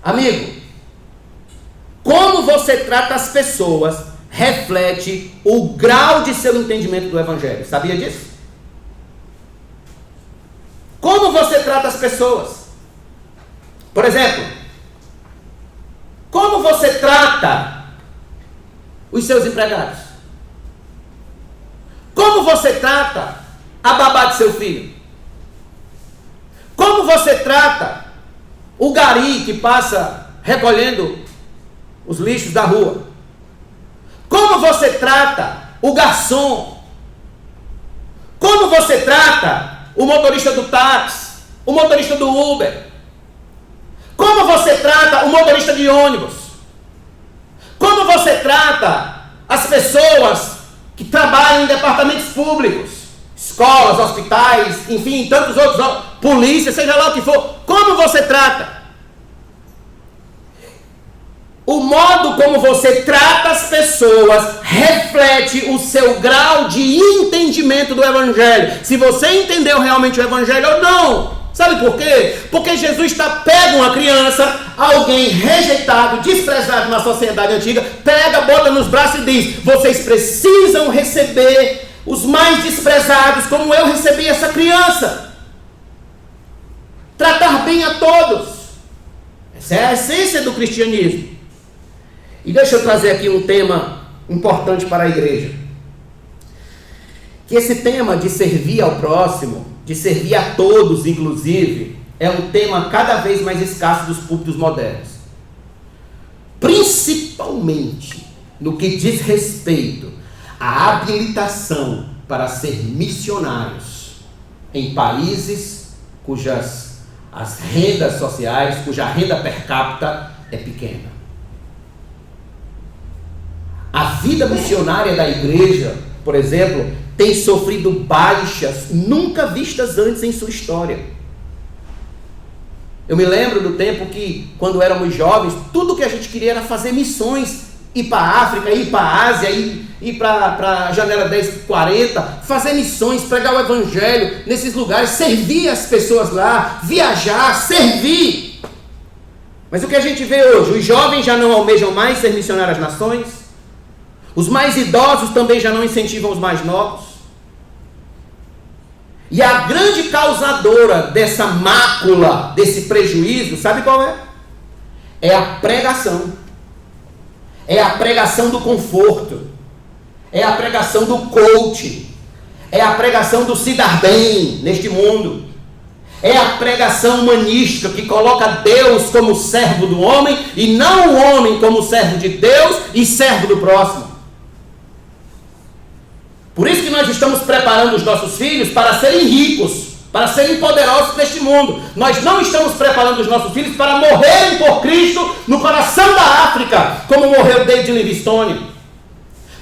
Amigo, como você trata as pessoas reflete o grau de seu entendimento do Evangelho. Sabia disso? Como você trata as pessoas? Por exemplo, como você trata os seus empregados? Como você trata a babá de seu filho? Como você trata o gari que passa recolhendo os lixos da rua? Como você trata o garçom? Como você trata o motorista do táxi, o motorista do Uber? Como você trata o motorista de ônibus? Como você trata as pessoas que trabalham em departamentos públicos, escolas, hospitais, enfim, tantos outros, polícia, seja lá o que for? Como você trata? O modo como você trata as pessoas reflete o seu grau de entendimento do Evangelho. Se você entendeu realmente o Evangelho ou não. Sabe por quê? Porque Jesus pega uma criança, alguém rejeitado, desprezado na sociedade antiga, pega, bota nos braços e diz: vocês precisam receber os mais desprezados como eu recebi essa criança. Tratar bem a todos. Essa é a essência do cristianismo. E deixa eu trazer aqui um tema importante para a igreja. Que esse tema de servir ao próximo, de servir a todos, inclusive, é um tema cada vez mais escasso dos púlpitos modernos. Principalmente no que diz respeito à habilitação para ser missionários em países cujas as rendas sociais, cuja renda per capita é pequena. A vida missionária da igreja, por exemplo, tem sofrido baixas nunca vistas antes em sua história. Eu me lembro do tempo que, quando éramos jovens, tudo que a gente queria era fazer missões ir para a África, ir para a Ásia, ir para a Janela 1040, fazer missões, pregar o Evangelho nesses lugares, servir as pessoas lá, viajar, servir. Mas o que a gente vê hoje? Os jovens já não almejam mais ser missionários às nações, os mais idosos também já não incentivam os mais novos. E a grande causadora dessa mácula, desse prejuízo, sabe qual é? É a pregação. É a pregação do conforto. É a pregação do coach. É a pregação do se dar bem neste mundo. É a pregação humanística que coloca Deus como servo do homem e não o homem como servo de Deus e servo do próximo. Por isso que nós estamos preparando os nossos filhos para serem ricos, para serem poderosos neste mundo. Nós não estamos preparando os nossos filhos para morrerem por Cristo no coração da África, como morreu David Livingstone.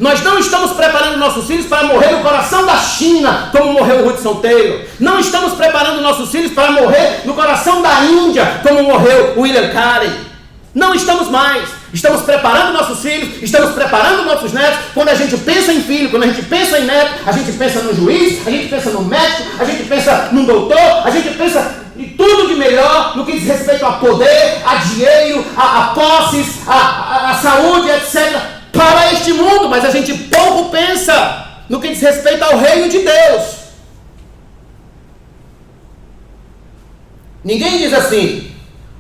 Nós não estamos preparando nossos filhos para morrer no coração da China, como morreu Hudson Taylor. Não estamos preparando nossos filhos para morrer no coração da Índia, como morreu William Carey. Não estamos mais. Estamos preparando nossos filhos, estamos preparando nossos netos. Quando a gente pensa em filho, quando a gente pensa em neto, a gente pensa no juiz, a gente pensa no médico, a gente pensa num doutor, a gente pensa em tudo de melhor no que diz respeito a poder, a dinheiro, a posses, a saúde, etc. para este mundo, mas a gente pouco pensa no que diz respeito ao reino de Deus. Ninguém diz assim: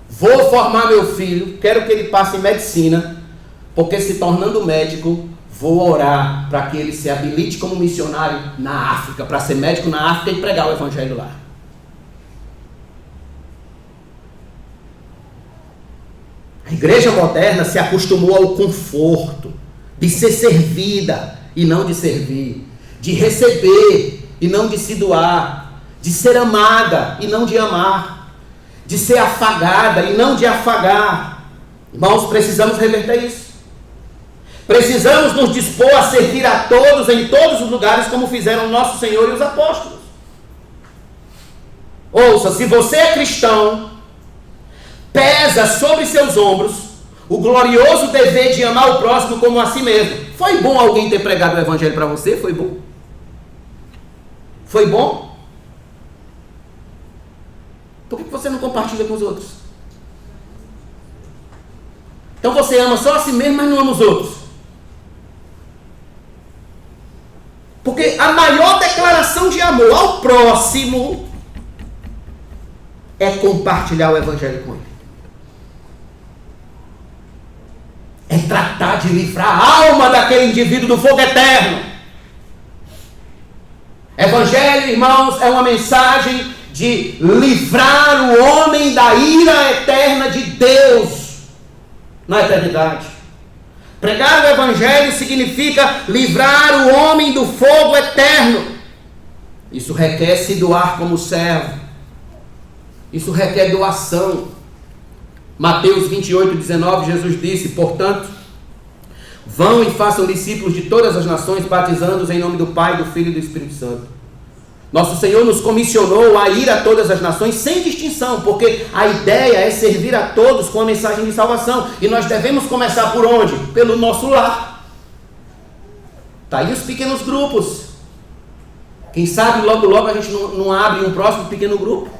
vou formar meu filho, quero que ele passe em medicina, porque se tornando médico, vou orar para que ele se habilite como missionário na África, para ser médico na África e pregar o Evangelho lá. A igreja moderna se acostumou ao conforto de ser servida e não de servir, de receber e não de se doar, de ser amada e não de amar, de ser afagada e não de afagar. Irmãos, precisamos reverter isso. Precisamos nos dispor a servir a todos em todos os lugares, como fizeram nosso Senhor e os apóstolos. Ouça, se você é cristão, pesa sobre seus ombros o glorioso dever de amar o próximo como a si mesmo. Foi bom alguém ter pregado o Evangelho para você? Foi bom? Foi bom? Por que você não compartilha com os outros? Então você ama só a si mesmo, mas não ama os outros. Porque a maior declaração de amor ao próximo é compartilhar o Evangelho com ele. É tratar de livrar a alma daquele indivíduo do fogo eterno. Evangelho, irmãos, é uma mensagem de livrar o homem da ira eterna de Deus na eternidade. Pregar o Evangelho significa livrar o homem do fogo eterno. Isso requer se doar como servo. Isso requer doação. Mateus 28, 19, Jesus disse: portanto, vão e façam discípulos de todas as nações, batizando-os em nome do Pai, do Filho e do Espírito Santo. Nosso Senhor nos comissionou a ir a todas as nações sem distinção, porque a ideia é servir a todos com a mensagem de salvação. E nós devemos começar por onde? Pelo nosso lar. Está aí os pequenos grupos. Quem sabe logo logo a gente não abre um próximo pequeno grupo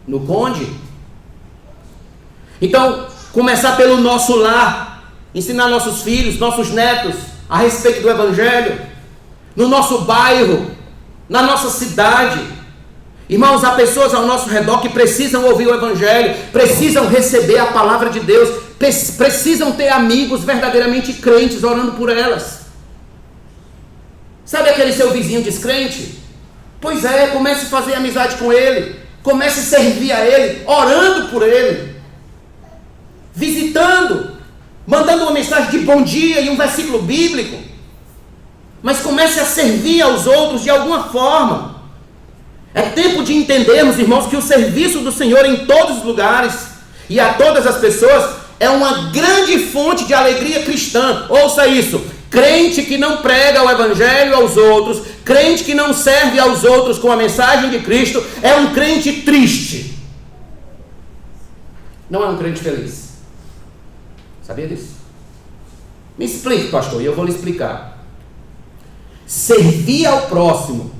no Conde. Então, começar pelo nosso lar, ensinar nossos filhos, nossos netos a respeito do Evangelho, no nosso bairro, na nossa cidade. Irmãos, há pessoas ao nosso redor que precisam ouvir o Evangelho, precisam receber a palavra de Deus, precisam ter amigos verdadeiramente crentes orando por elas. Sabe aquele seu vizinho descrente? Pois é, comece a fazer amizade com ele, comece a servir a ele, orando por ele, visitando, mandando uma mensagem de bom dia e um versículo bíblico. Mas comece a servir aos outros de alguma forma. É tempo de entendermos, irmãos, que o serviço do Senhor em todos os lugares e a todas as pessoas é uma grande fonte de alegria cristã. Ouça isso: crente que não prega o Evangelho aos outros, crente que não serve aos outros com a mensagem de Cristo, é um crente triste. Não é um crente feliz. Sabia disso? Me explique, pastor, e eu vou lhe explicar. Servir ao próximo.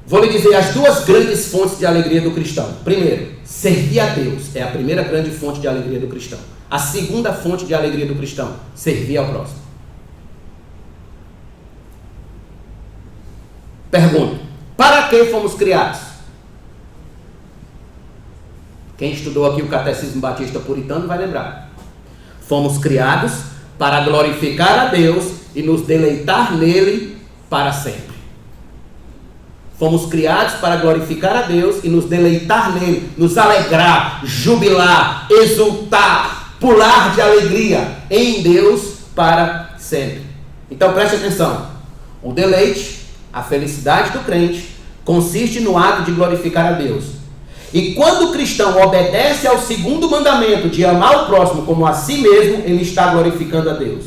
Vou lhe dizer as duas grandes fontes de alegria do cristão. Primeiro, servir a Deus é a primeira grande fonte de alegria do cristão. A segunda fonte de alegria do cristão, servir ao próximo. Pergunto, para que fomos criados? Quem estudou aqui o Catecismo Batista Puritano vai lembrar. Fomos criados para glorificar a Deus e nos deleitar nele para sempre. Fomos criados para glorificar a Deus e nos deleitar nele, nos alegrar, jubilar, exultar, pular de alegria em Deus para sempre. Então preste atenção. O deleite, a felicidade do crente, consiste no ato de glorificar a Deus. E quando o cristão obedece ao segundo mandamento de amar o próximo como a si mesmo, ele está glorificando a Deus.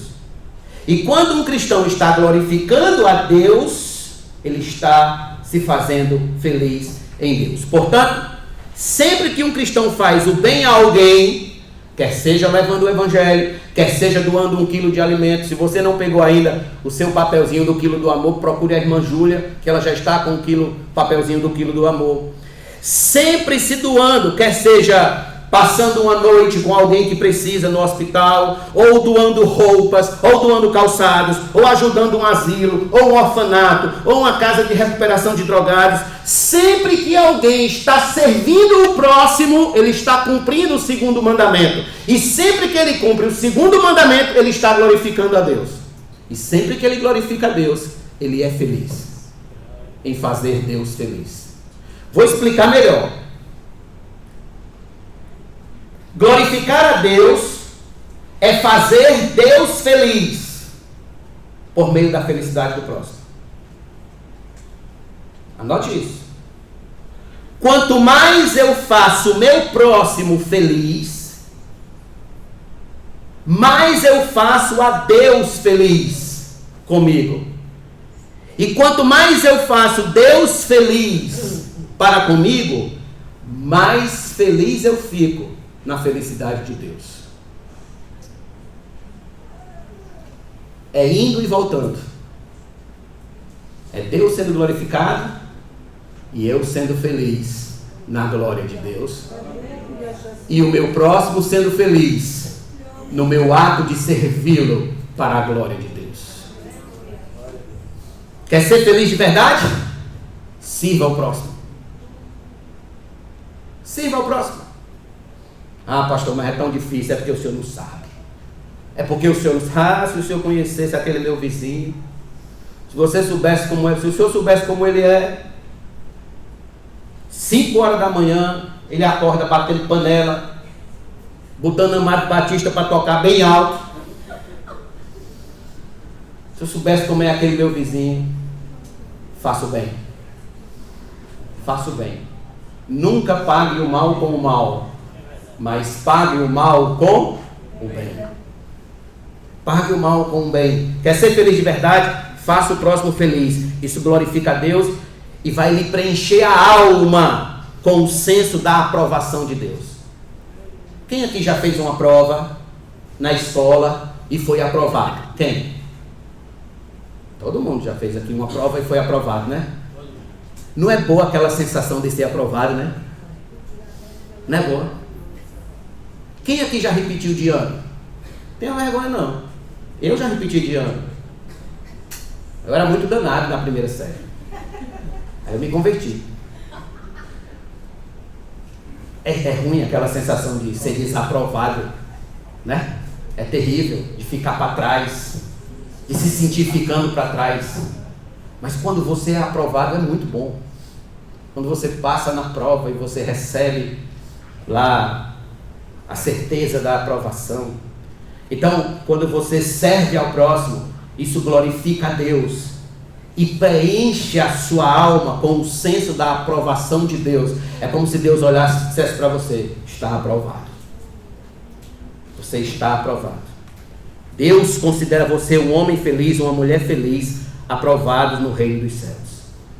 E quando um cristão está glorificando a Deus, ele está se fazendo feliz em Deus. Portanto, sempre que um cristão faz o bem a alguém, quer seja levando o evangelho, quer seja doando 1 quilo de alimento, se você não pegou ainda o seu papelzinho do quilo do amor, procure a irmã Júlia, que ela já está com o papelzinho do quilo do amor. Sempre se doando, quer seja passando uma noite com alguém que precisa no hospital, ou doando roupas, ou doando calçados, ou ajudando um asilo, ou um orfanato, ou uma casa de recuperação de drogados. Sempre que alguém está servindo o próximo, ele está cumprindo o segundo mandamento. E sempre que ele cumpre o segundo mandamento, ele está glorificando a Deus. E sempre que ele glorifica a Deus, ele é feliz em fazer Deus feliz. Vou explicar melhor. Glorificar a Deus é fazer Deus feliz por meio da felicidade do próximo. Anote isso. Quanto mais eu faço o meu próximo feliz, mais eu faço a Deus feliz comigo. E quanto mais eu faço Deus feliz para comigo, mais feliz eu fico na felicidade de Deus. É indo e voltando. É Deus sendo glorificado e eu sendo feliz na glória de Deus. E o meu próximo sendo feliz no meu ato de servi-lo para a glória de Deus. Quer ser feliz de verdade? Sirva ao próximo. Sirva ao próximo. Ah, pastor, mas é tão difícil, é porque o senhor não sabe. É porque o senhor não sabe. Se o senhor conhecesse aquele meu vizinho, se você soubesse como é, se o senhor soubesse como ele é, 5 horas da manhã, ele acorda batendo panela, botando Amado Batista para tocar bem alto. Se eu soubesse como é aquele meu vizinho, faço bem. Faço bem. Nunca pague o mal com o mal, mas pague o mal com o bem. Pague o mal com o bem. Quer ser feliz de verdade? Faça o próximo feliz. Isso glorifica a Deus e vai lhe preencher a alma com o senso da aprovação de Deus. Quem aqui já fez uma prova na escola e foi aprovado? Quem? Todo mundo já fez aqui uma prova e foi aprovado, né? Não é boa aquela sensação de ser aprovado, né? Não é boa. Quem aqui já repetiu de ano? Tenha vergonha não. Eu já repeti de ano. Eu era muito danado na primeira série. Aí eu me converti. É ruim aquela sensação de ser desaprovado, né? É terrível de ficar para trás, de se sentir ficando para trás. Mas quando você é aprovado é muito bom. Quando você passa na prova e você recebe lá a certeza da aprovação. Então, quando você serve ao próximo, isso glorifica a Deus e preenche a sua alma com o senso da aprovação de Deus. É como se Deus olhasse e dissesse para você: está aprovado. Você está aprovado. Deus considera você um homem feliz, uma mulher feliz, aprovados no reino dos céus.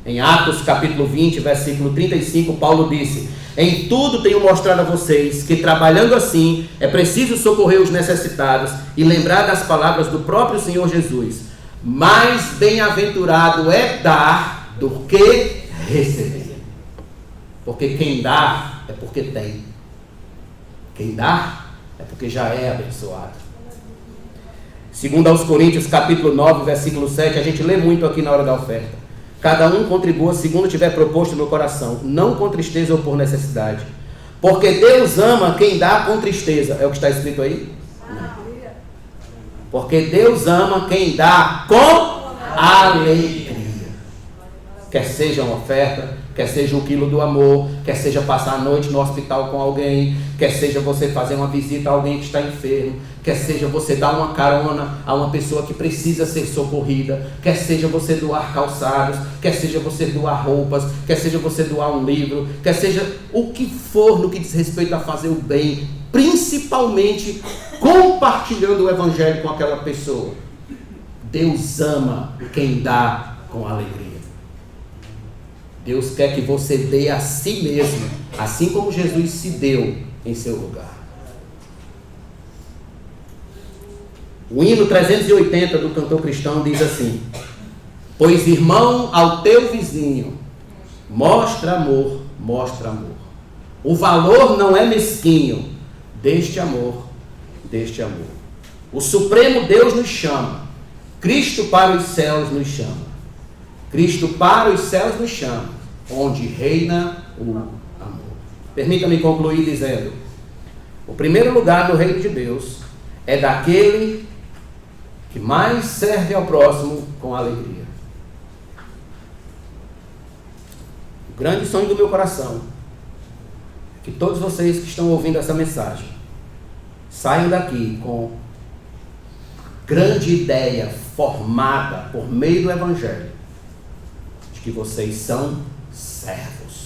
Em Atos capítulo 20, versículo 35, Paulo disse: em tudo tenho mostrado a vocês que trabalhando assim é preciso socorrer os necessitados e lembrar das palavras do próprio Senhor Jesus. Mais bem-aventurado é dar do que receber. Porque quem dá é porque tem. Quem dá é porque já é abençoado. Segundo aos Coríntios capítulo 9, versículo 7, a gente lê muito aqui na hora da oferta. Cada um contribua segundo tiver proposto no coração, não com tristeza ou por necessidade. Porque Deus ama quem dá com tristeza. É o que está escrito aí? Não. Porque Deus ama quem dá com alegria. Quer seja uma oferta, quer seja um quilo do amor, quer seja passar a noite no hospital com alguém, quer seja você fazer uma visita a alguém que está enfermo, quer seja você dar uma carona a uma pessoa que precisa ser socorrida, quer seja você doar calçados, quer seja você doar roupas, quer seja você doar um livro, quer seja o que for no que diz respeito a fazer o bem, principalmente compartilhando o evangelho com aquela pessoa. Deus ama quem dá com alegria. Deus quer que você dê a si mesmo, assim como Jesus se deu em seu lugar. O hino 380 do cantor cristão diz assim: pois irmão, ao teu vizinho, mostra amor, mostra amor. O valor não é mesquinho deste amor, deste amor. O Supremo Deus nos chama, Cristo para os céus nos chama. Cristo para os céus nos chama, onde reina o amor. Permita-me concluir dizendo: o primeiro lugar no reino de Deus é daquele que mais serve ao próximo com alegria. O grande sonho do meu coração é que todos vocês que estão ouvindo essa mensagem saiam daqui com grande ideia formada por meio do Evangelho de que vocês são servos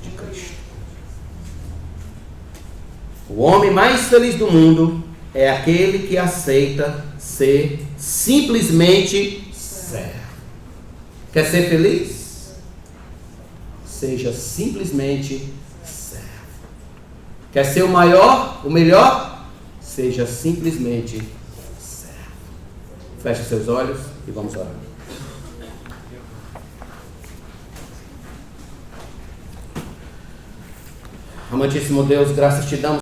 de Cristo. O homem mais feliz do mundo é aquele que aceita ser simplesmente servo. Quer ser feliz? Seja simplesmente servo. Quer ser o maior, o melhor? Seja simplesmente servo. Feche seus olhos e vamos orar. Amantíssimo Deus, graças te damos